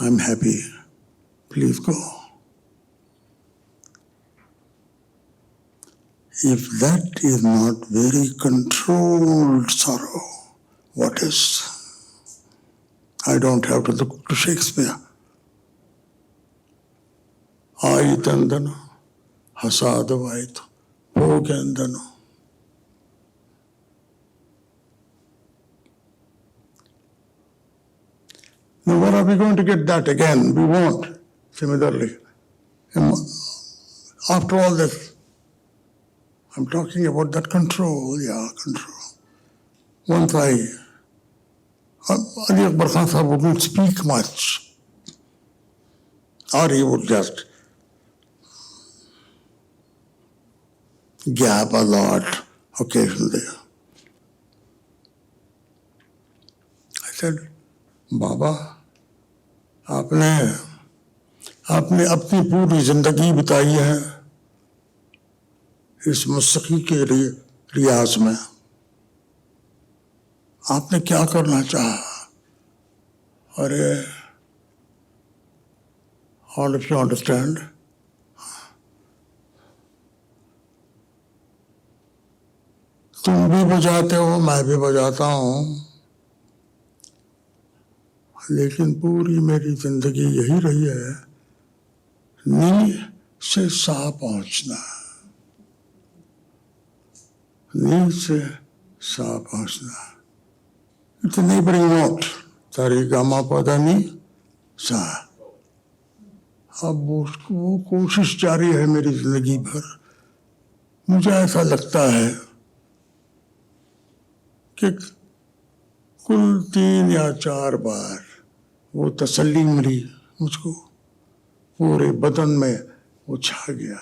I'm happy. Please go. If that is not very controlled sorrow, what is? I don't have to look to Shakespeare. Aitandano, hasadavaitu, bhogendano. Now, where are we going to get that again? We won't. Similarly, after all this, I'm talking about that control. Once Ali Akbar Khan Sahib wouldn't speak much, or he would just gab a lot occasionally. I said, Baba, आपने अपनी पूरी जिंदगी बिताई है इस मौसीकी के रियाज में. आपने क्या करना चाहा? अरे, all of you understand? तुम भी बजाते हो, मैं भी बजाता हूँ, लेकिन पूरी मेरी जिंदगी यही रही है, नी से सा पहुंचना, नी से सा पहुंचना. It's a neighboring note. सारी गामा पदा नी सा. अब वो कोशिश जारी है मेरी जिंदगी भर. मुझे ऐसा लगता है कि कुल 3 या 4 बार वो तसल्ली मिली मुझको, पूरे बदन में वो छा गया.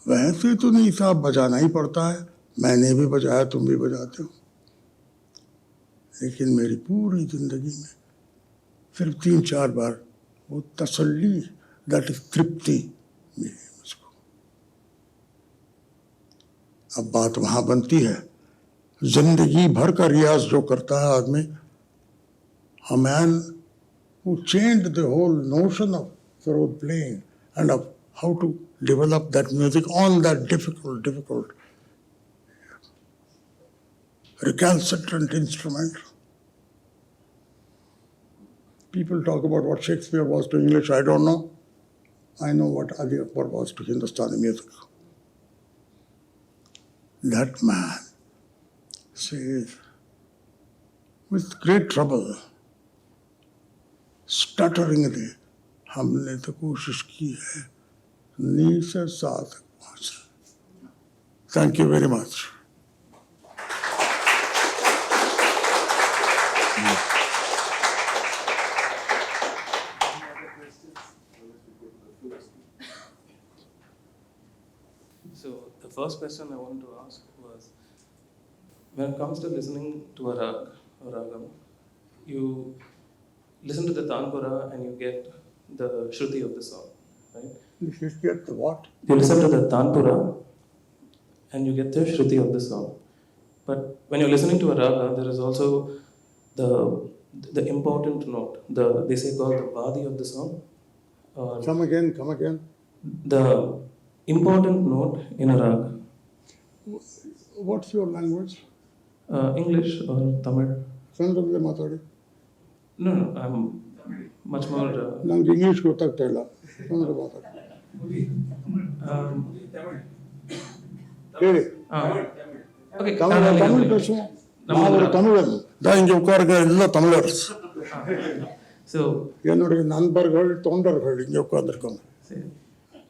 वैसे तो नहीं साहब, बजाना ही पड़ता है, मैंने भी बजाया, तुम भी बजाते हो, लेकिन मेरी पूरी जिंदगी में सिर्फ 3-4 बार वो तसल्ली, दैट इज तृप्ति मिली मुझको. अब बात वहां बनती है, जिंदगी भर का रियाज जो करता है आदमी, a man who changed the whole notion of Sarod playing and of how to develop that music on that difficult, recalcitrant instrument. People talk about what Shakespeare was to English, I don't know. I know what Ali Akbar was to Hindustani music. That man says, with great trouble, stutteringly, हमने तो कोशिश की है नी से सा तक पहुंचना. Thank you very much. So the first question I wanted to ask was, when it comes to listening to a ragam, you listen to the tanpura and you get the shruti of the song, right? This is get the what? You listen to the Tanpura and you get the Shruti of the song. But when you're listening to a raga, there is also the important note. They say called the Vadi of the song. Or Come again, come again. the important note in a raga. What's your language? English or Tamil? Kannadದಲ್ಲಿ ಮಾತಾಡಿ. No, I'm much more. ನಂಗೆ English ಗೊತ್ತಾಗ್ತಾ ಇಲ್ಲ. ಕನ್ನಡ ಮಾತಾಡಿ. ಹೇಳಿ. Okay, Tamil phase. ನಾವು ತಮಿಳನ್ನು. ಇಂಗೆ ಉಕ್ಕಾರ್ಗ ಎಲ್ಲ ತಮಿಳರ್ಸ್. So, என்னுடைய நண்பர்கள் தொண்டர்கள் இங்கே உட்கார்ந்துருக்காங்க.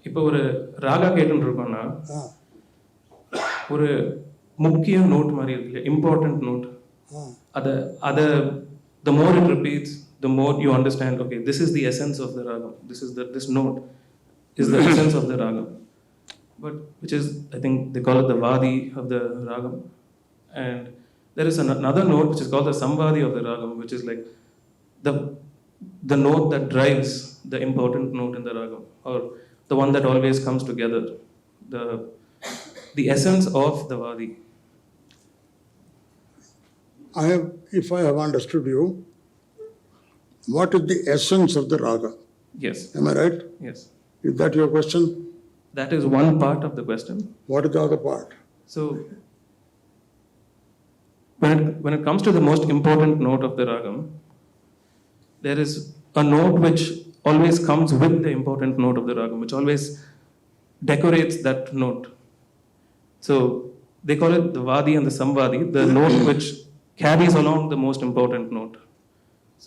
இப்போ ஒரு ராகா கேட்டுன்னு இருக்கோம்னா ஒரு முக்கிய நோட் மாதிரி இருக்கு, இம்பார்ட்டன்ட் நோட். அதை the more it repeats, the more you understand, okay, this is the essence of the raga. This note is the essence of the raga. But which is, I think they call it the Vadi of the ragam. And there is another note which is called the Samvadi of the ragam, which is like the note that drives the important note in the ragam, or the one that always comes together, the essence of the Vadi. If I have understood you, what is the essence of the raga? Yes. Am I right? Yes. Is that your question? That is one part of the question. What is the other part? So, when it comes to the most important note of the ragam, there is a note which always comes with the important note of the ragam, which always decorates that note. So, they call it the Vadi and the Samvadi, the note which carries along the most important note.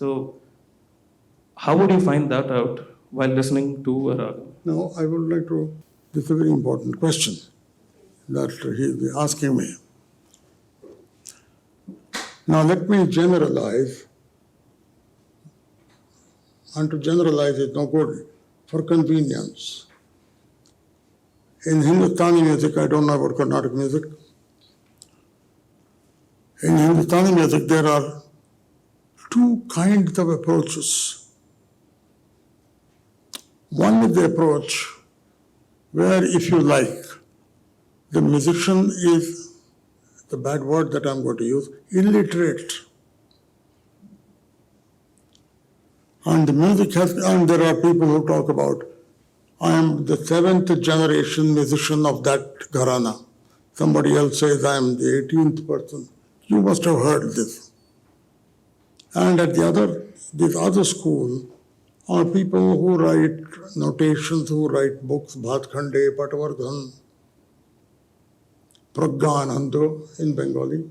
So, how would you find that out while listening to a raga? Now, I would like to, this is a very important question that he is asking me. Now, let me generalize, and to generalize is no good for convenience. In Hindustani music, I don't know about Carnatic music. In Hindustani music, there are two kinds of approaches. One is the approach where, if you like, the musician is, the bad word that I'm going to use, illiterate. And the music has, and there are people who talk about, I am the 7th generation musician of that gharana. Somebody else says I am the 18th person. You must have heard this. And at this other school are people who write notations, who write books, Bhatkhande, Patavardhan, Pragyanando in Bengali.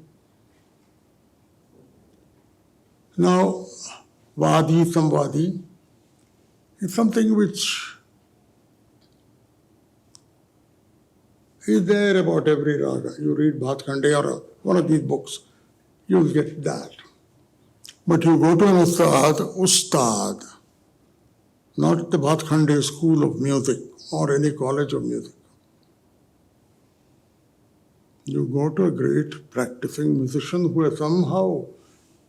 Now, Vadi, Samvadi is something which is there about every raga. You read Bhatkhande or one of these books, you'll get that. But you go to an Ustad, not the Bhatkhande school of music or any college of music. You go to a great practicing musician who has somehow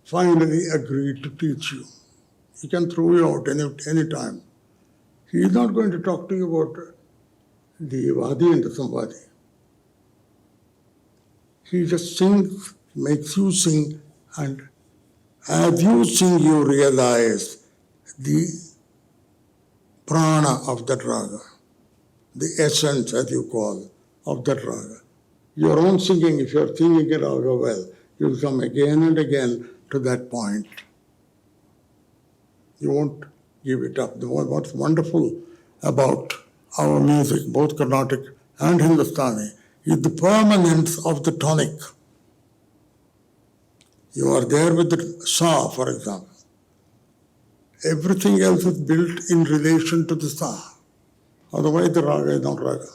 finally agreed to teach you. He can throw you out any time. He is not going to talk to you about the Vadi and the Samvadi. He just sings, makes you sing, and as you sing, you realize the prana of that raga, the essence, as you call, of that raga. Your own singing, if you're singing a raga well, you'll come again and again to that point. You won't give it up. What's wonderful about our music, both Carnatic and Hindustani, is the permanence of the tonic. You are there with the sa, for example. Everything else is built in relation to the sa. Otherwise, the raga is not raga.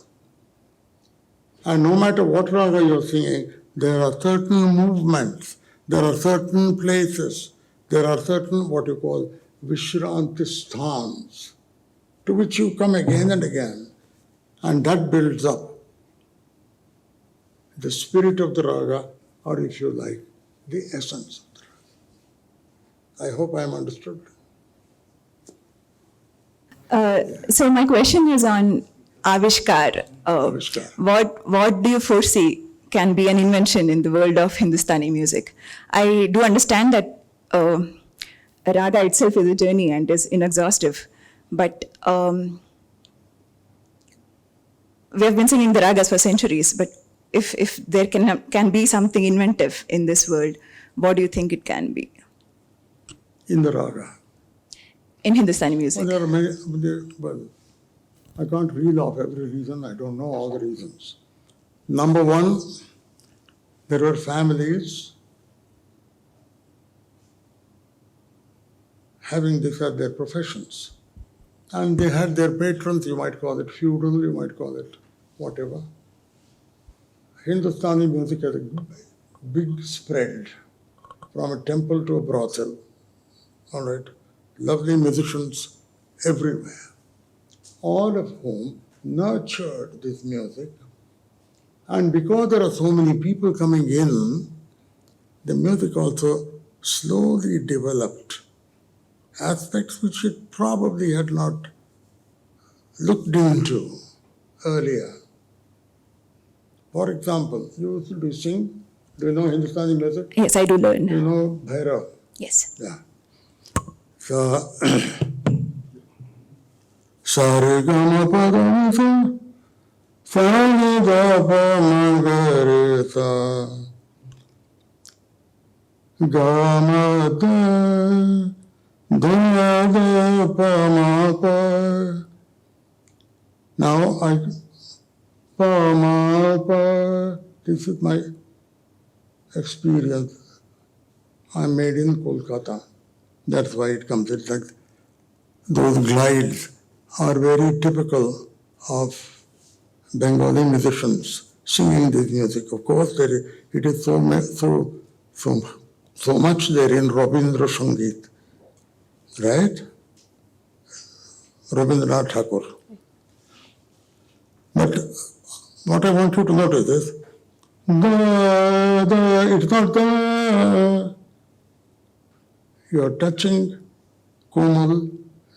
And no matter what raga you're singing, there are certain movements, there are certain places, there are certain what you call Vishranti sthans, to which you come again and again. And that builds up the spirit of the raga, or if you like, the essence of the raga. I hope I am understood. So my question is on Avishkar. Avishkar. What do you foresee can be an invention in the world of Hindustani music? I do understand that Raga itself is a journey and is inexhaustive, but we have been singing the Ragas for centuries, but if there can be something inventive in this world, what do you think it can be In the Raga. in Hindustani music? Well, there are many, well, I can't reel off every reason. I don't know all the reasons. Number one, there were families having this as their professions. And they had their patrons, you might call it feudal, you might call it whatever. Hindustani music has a big spread from a temple to a brothel. All right? Lovely musicians everywhere, all of whom nurtured this music. And because there are so many people coming in, the music also slowly developed aspects which it probably had not looked into earlier. For example, you used to sing, do you know Hindustani music? Yes, I do learn. You know Bhairav? Yes. Yeah. So, Sare Gama Pada Sa Ni Da Pa Ma Ga Re Sa Ga Ma Da Da Da Pa Ma Pa. Now Pa Ma Pa. This is my experience. I made in Kolkata. That's why it comes. It's like those glides are very typical of Bengali musicians singing this music. Of course, it is so much there in Rabindra Sangeet, right? Rabindranath Thakur. But what I want you to notice is, it's not the. You are touching Komal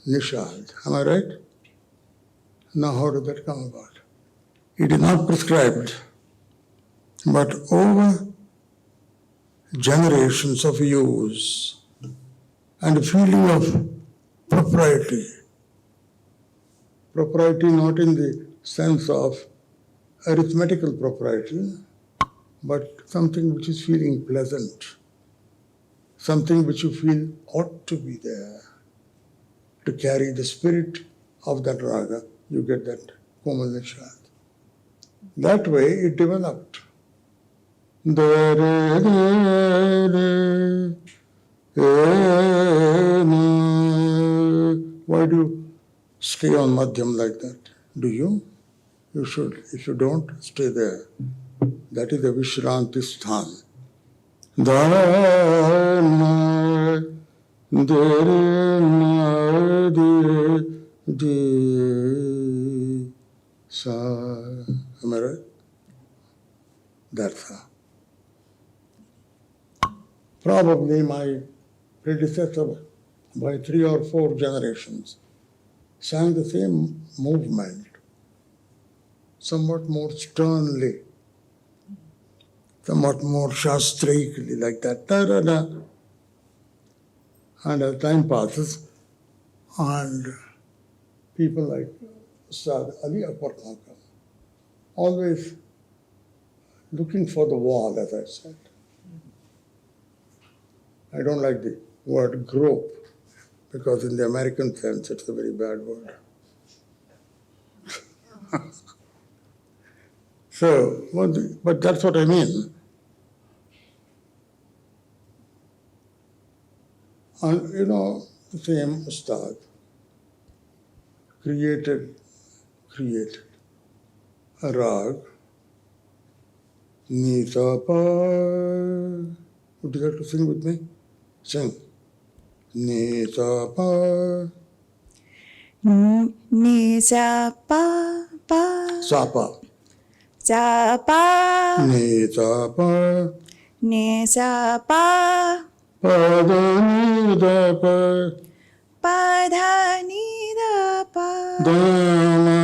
Nishad. Am I right? Now, how did that come about? It is not prescribed, but over generations of use and a feeling of propriety. Propriety not in the sense of arithmetical propriety, but something which is feeling pleasant. Something which you feel ought to be there. To carry the spirit of that raga, you get that Komal Nishad. That way it developed. Why do you stay on Madhyam like that? Do you? You should. If you don't, stay there. That is a Vishranti Sthan. Am I right? That's how. Probably my predecessor by 3 or 4 generations sang the same movement, somewhat more sternly, somewhat more shastrically, like that. Da-da-da. And as time passes, and people like Ustad Ali Akbar Khan, always looking for the wall, as I said. I don't like the word grope, because in the American sense, it's a very bad word. So, but that's what I mean. And the same Ustad created a rag, Nisa Pa. Would you like to sing with me? Sing. Nisa Pa. Nisa pa pa. Sa Pa. Sa pa. Nisa Pa. Nisa pa. Pa da ni da pa. Pa dha ni da pa. da ma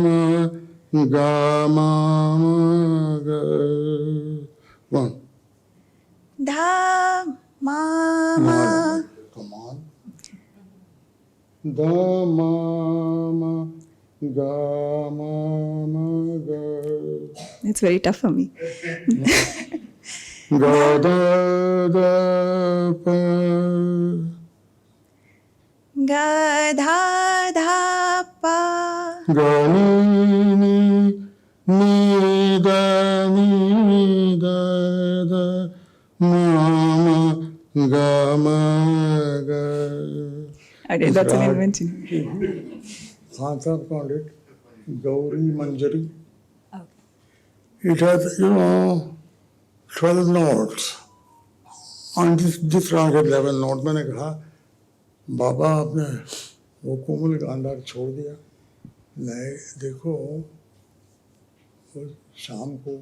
ma ga ma ma ga. One. Dha ma ma. Come on. Da ma ma ga ma ma ga. It's very tough for me. Ga da da pa. Ga dha dha pa. Ga ni ni da da ma ma ga ma ga. Okay, that's an invention. Khan Sahib called it Gauri Manjari. It has, 12 notes. On this round 11 note, मैंने कहा बाबा आपने वो कोमल गांधार छोड़ दिया। नहीं, देखो वो शाम को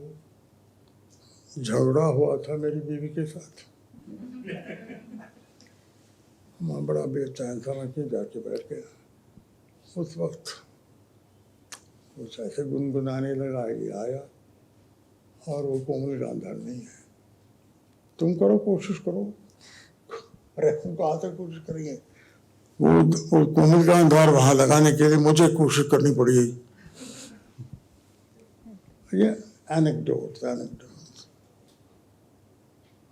झगड़ा हुआ था मेरी बीवी के साथ। मैं बड़ा बेचैन था, मैं क्यों जाके बैठ गया। उस वक्त कुछ ऐसे गुनगुनाने लगा, ये आया और वो कोमल गांधार नहीं है। तुम करो, कोशिश करो। अरे हम कहाँ तक कोशिश करेंगे। वो कोमल गांधार वहाँ लगाने के लिए मुझे कोशिश करनी पड़ी। ये anecdotes.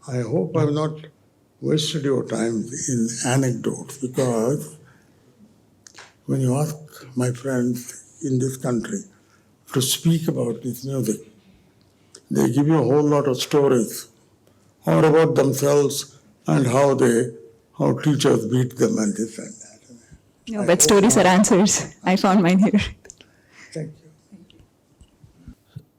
I hope I have not wasted your time in anecdotes, because when you ask my friends in this country to speak about this music, they give you a whole lot of stories, or about themselves and how teachers beat them and this and that. No, but stories are answers. I found mine here. Thank you.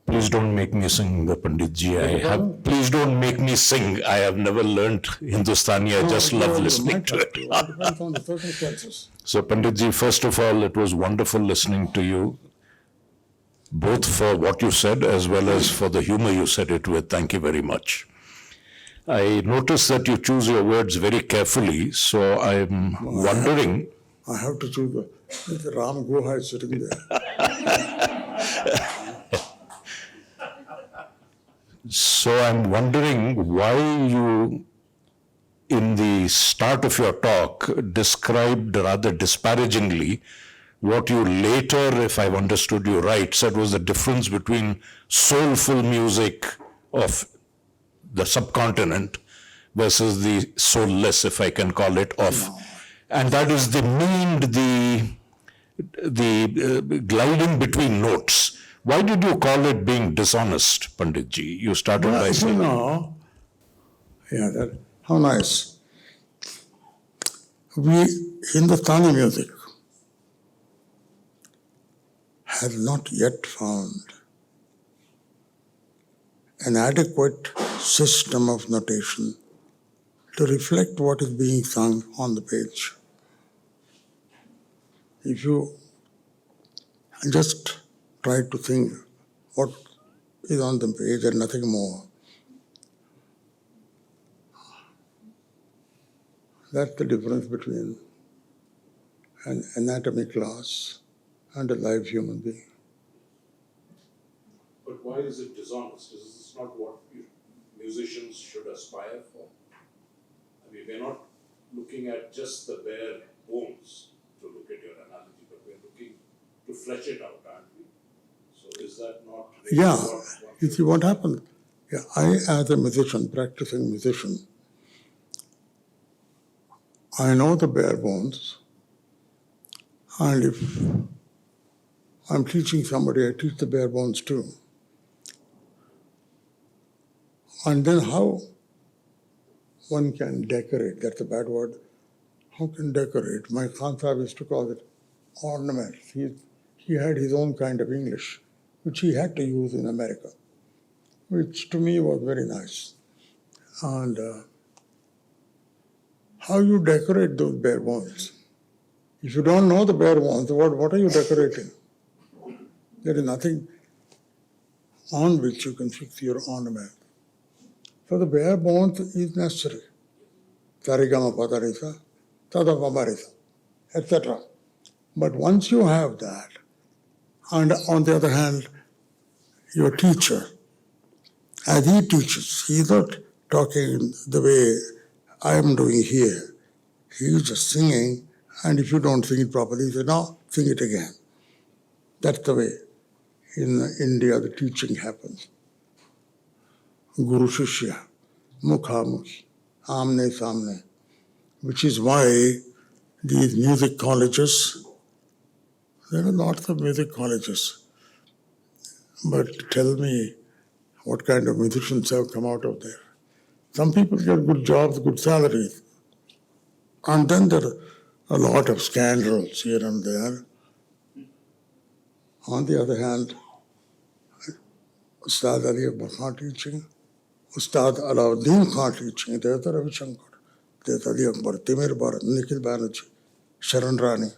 Please don't make me sing, Panditji. Please don't make me sing. I have never learnt Hindustani. I just love listening to it. It depends on the circumstances. So, Panditji, first of all, it was wonderful listening to you, both for what you said as well as for the humor you said it with. Thank you very much. I noticed that you choose your words very carefully, so I'm wondering. I have to choose the Ram Guha is sitting there. So I'm wondering why you, in the start of your talk, described rather disparagingly what you later, if I've understood you right, said was the difference between soulful music of the subcontinent versus the soulless, if I can call it, of. And that is the gliding between notes. Why did you call it being dishonest, Panditji? You started by saying. How nice. Hindustani music has not yet found an adequate system of notation to reflect what is being sung on the page. If you just try to think what is on the page and nothing more, that's the difference between an anatomy class and a live human being. But why is it dishonest? Is this not what musicians should aspire for? I mean, we're not looking at just the bare bones to look at your analogy, but we're looking to flesh it out, aren't we? So is that not really You see what happened? I, as a musician, practicing musician, I know the bare bones, and if I'm teaching somebody, I teach the bare bones too. And then how one can decorate, that's a bad word. How can decorate? My Khan Sahib used to call it ornaments. He had his own kind of English, which he had to use in America, which to me was very nice. And how you decorate those bare bones? If you don't know the bare bones, what are you decorating? There is nothing on which you can fix your ornament. So the bare bones is necessary. Sarigama padarisa, tadavamarisa, etc. But once you have that, and on the other hand, your teacher, as he teaches, he's not talking the way I am doing here. He's just singing, and if you don't sing it properly, he says, no, sing it again. That's the way in India the teaching happens. Guru Shishya, Mukha Mukhi, Amne Samne, which is why these music colleges, there are lots of music colleges, but tell me what kind of musicians have come out of there. Some people get good jobs, good salaries, and then there are a lot of scandals here and there. On the other hand, Ustad Ali Akbar Khan teaching, Ustad Ali Khan teaching, there's Ravi Shankar, there's Ali Akbar, Timir Bharat, Nikhil Banerjee, Sharan Rani.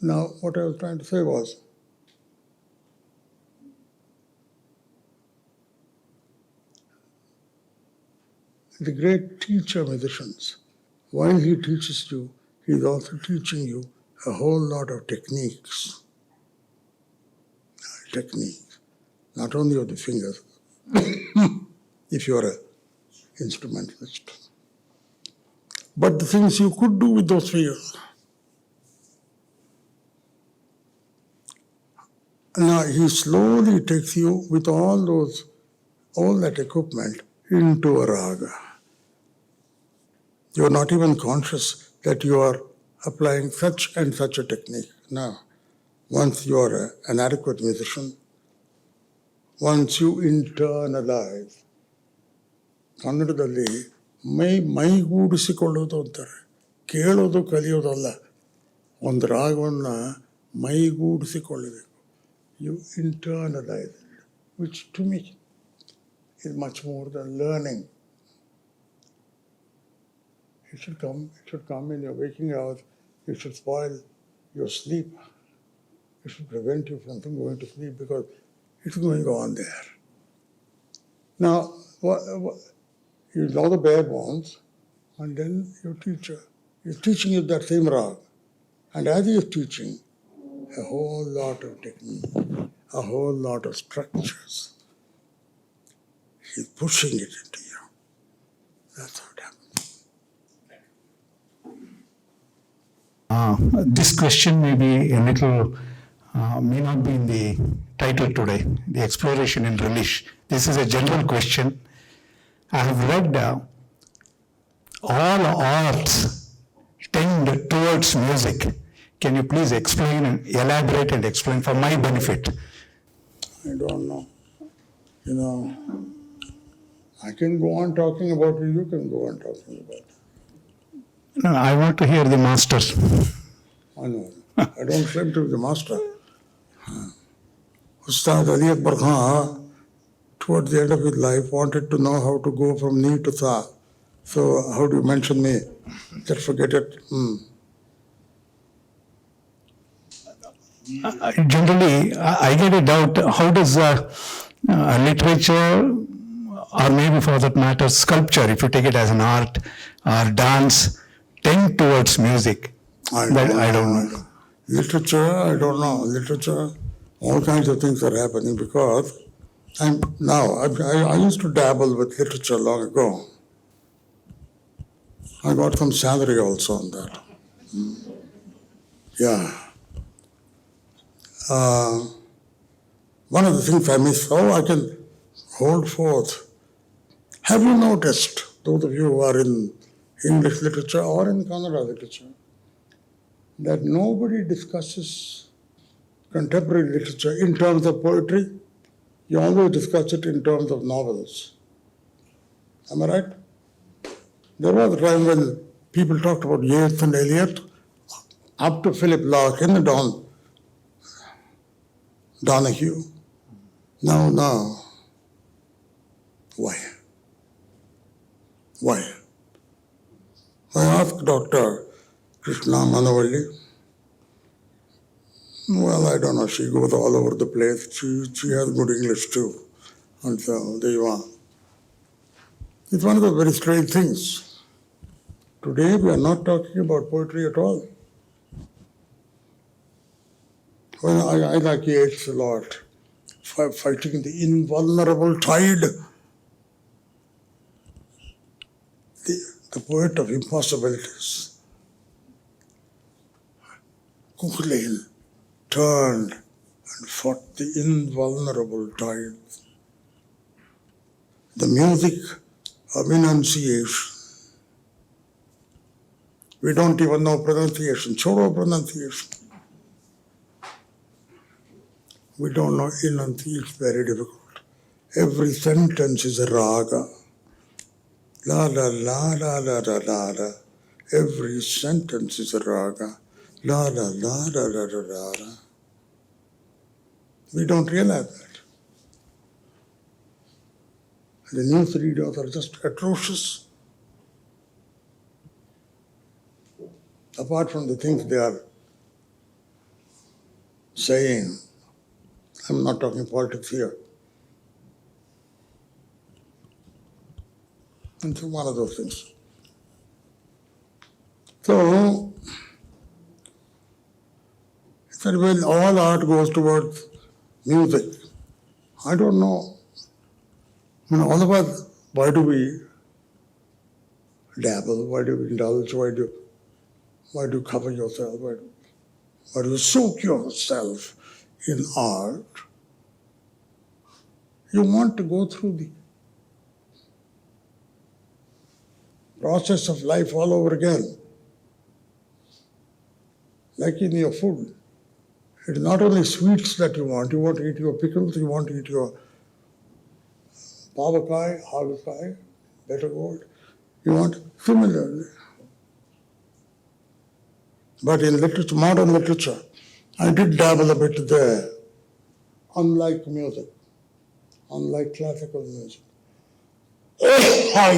Now, what I was trying to say was, the great teacher musicians, while he teaches you, he's also teaching you a whole lot of techniques. Techniques, not only of the fingers, if you're an instrumentalist, but the things you could do with those fingers. Now he slowly takes you with all that equipment into a raga. You're not even conscious that you are applying such and such a technique. Now, once you are an adequate musician, once you internalize, ಕನ್ನಡದಲ್ಲಿ ಮೈಗೂಡಿಸಿಕೊಳ್ಳೋದು ಅಂತಾರೆ, ಕೇಳೋದು ಕಲಿಯೋದಲ್ಲ, ಒಂದು ರಾಗವನ್ನು ಮೈಗೂಡಿಸಿಕೊಳ್ಳಬೇಕು. You internalize it, which to me is much more than learning. It should come in your waking hours. It should spoil your sleep. It should prevent you from going to sleep because it's going on there. Now, you know the bare bones, and then your teacher is teaching you that same rag. And as he is teaching, a whole lot of technique, a whole lot of structures, he's pushing it into you. That's how it happens. This question may be a little, may not be in the title today, the exploration in Relish. This is a general question. I have read all arts tend towards music. Can you please explain and elaborate and explain for my benefit? I don't know. I can go on talking about it, you can go on talking about it. No, I want to hear the masters. I know. I don't claim to be the master. Ustad Ali Akbar Khan, towards the end of his life, wanted to know how to go from ni to sa. So, how do you mention me? Just forget it. Generally, I get a doubt, how does literature, or maybe for that matter, sculpture, if you take it as an art, or dance, tend towards music? I don't know. Literature, I don't know. Literature, all kinds of things are happening because I used to dabble with literature long ago. I got some salary also on that. Yeah. One of the things I miss, I can hold forth. Have you noticed, those of you who are in English literature or in Kannada literature, that nobody discusses contemporary literature in terms of poetry? You always discuss it in terms of novels. Am I right? There was a time when people talked about Yeats and Eliot, up to Philip Larkin and Donahue. Now. Why? I asked Dr. Krishna Manavalli. Well, I don't know, she goes all over the place. She has good English too. And so there you are. It's one of the very strange things. Today we are not talking about poetry at all. Well, I like Yeats a lot. Fighting the invulnerable tide. The poet of impossibilities. Quickly turned and fought the invulnerable tide. The music of enunciation. We don't even know pronunciation. Chodo pronunciation. We don't know enunciation. It's very difficult. Every sentence is a raga. La la la la la la la la. Every sentence is a raga. La la la la la la la la. We don't realize that. The news readers are just atrocious. Apart from the things they are saying, I'm not talking politics here. It's one of those things. So, that when all art goes towards music, I don't know. All of us, why do we dabble? Why do we indulge? Why do you cover yourself? Why do you soak yourself in art? You want to go through the process of life all over again. Like in your food. It's not only sweets that you want to eat your pickles, you want to eat your pavakai, hagakai, better word. You want similarly. But in literature, modern literature, I did dabble a bit there. Unlike music, unlike classical music. I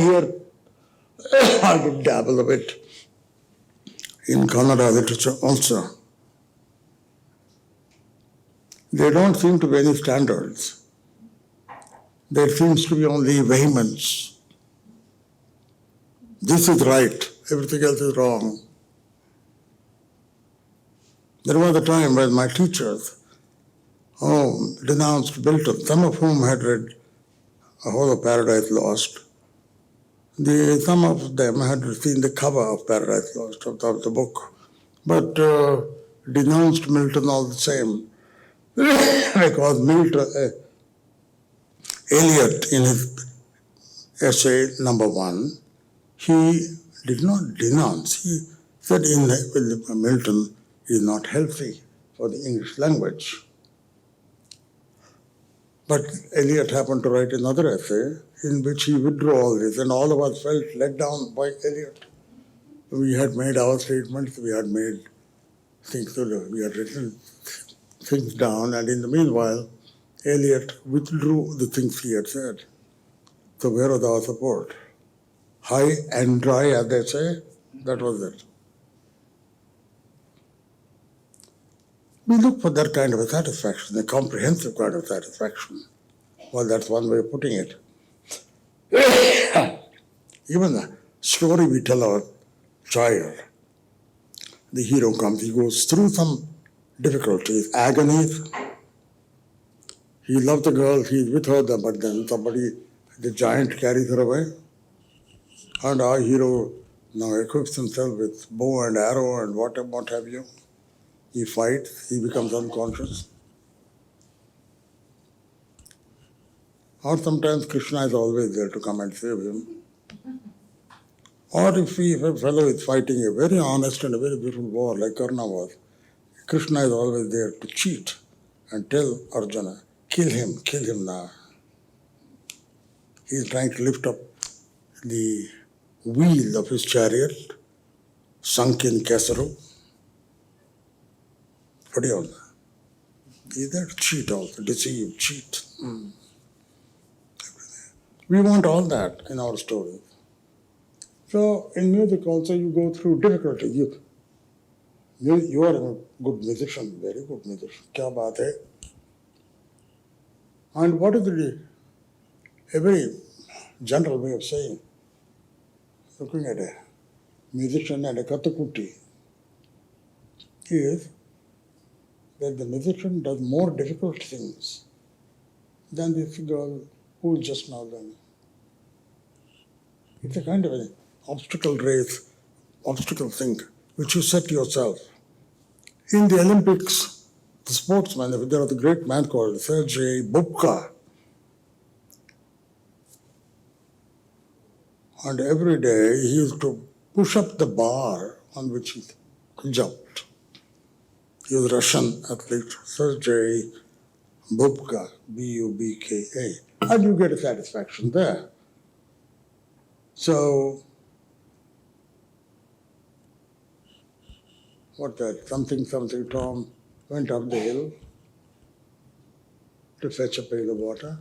did dabble a bit in Kannada literature also. There don't seem to be any standards. There seems to be only vehemence. This is right, everything else is wrong. There was a time when my teachers denounced Milton, some of whom had read A Whole of Paradise Lost. Some of them had seen the cover of Paradise Lost, of the book, but denounced Milton all the same. Because Eliot, in his essay number 1, he did not denounce. He said Milton is not healthy for the English language. But Eliot happened to write another essay in which he withdrew all this, and all of us felt let down by Eliot. We had made our statements, we had made things, we had written things down, and in the meanwhile, Eliot withdrew the things he had said. So where was our support? High and dry, as they say, that was it. We look for that kind of a satisfaction, a comprehensive kind of satisfaction. Well, that's one way of putting it. Even the story we tell our child, the hero comes, he goes through some difficulties, agonies. He loves the girl, he's with her, but then the giant carries her away. And our hero now equips himself with bow and arrow and what have you. He fights, he becomes unconscious. Or sometimes Krishna is always there to come and save him. Or if a fellow is fighting a very honest and a very beautiful war like Karna was, Krishna is always there to cheat and tell Arjuna, kill him now. He is trying to lift up the wheel of his chariot, sunk in Kesaru. What do you want? He is there to cheat also, deceive, cheat. We want all that in our stories. So in music also you go through difficulties. You are a good musician, very good musician. Kya baat hai? And what is a very general way of saying, looking at a musician and a katakutti, is that the musician does more difficult things than this girl who just now done. It's a kind of an obstacle race, obstacle thing, which you set yourself. In the Olympics, the sportsman, there was a great man called Sergei Bubka. And every day he used to push up the bar on which he jumped. He was a Russian athlete, Sergei Bubka, B-U-B-K-A. And you get a satisfaction there. So, what that, something Tom went up the hill to fetch a pail of water.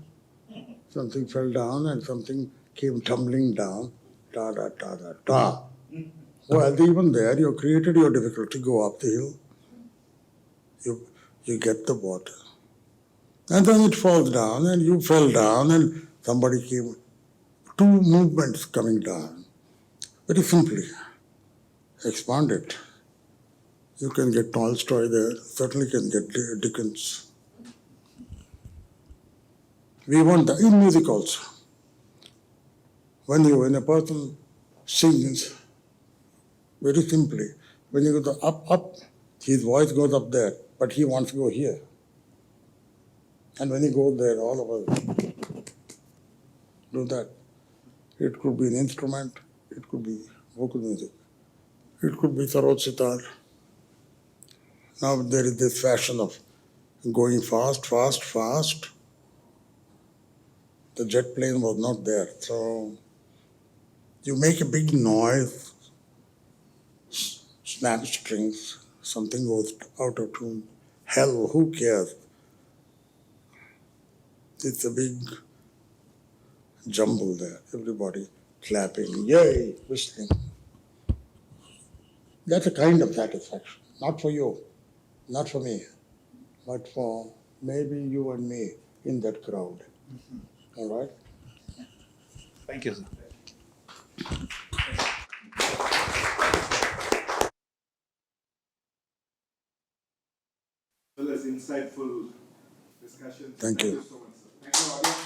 Something fell down and something came tumbling down. Da da da da da. Well, even there, you created your difficulty. Go up the hill. You get the water. And then it falls down, and you fell down, and somebody came. Two movements coming down. Very simply, expand it. You can get Tolstoy there, certainly can get Dickens. We want that in music also. When a person sings, very simply, when you go up, his voice goes up there, but he wants to go here. And when he goes there, all of us do that. It could be an instrument, it could be vocal music, it could be Sarod sitar. Now there is this fashion of going fast. The jet plane was not there, so you make a big noise, snap strings, something goes out of tune. Hell, who cares? It's a big jumble there, everybody clapping, yay, whistling. That's a kind of satisfaction, not for you, not for me, but for maybe you and me in that crowd. All right? Thank you, sir. Well, as insightful discussion. Thank you. So much, sir. Thank you, audience.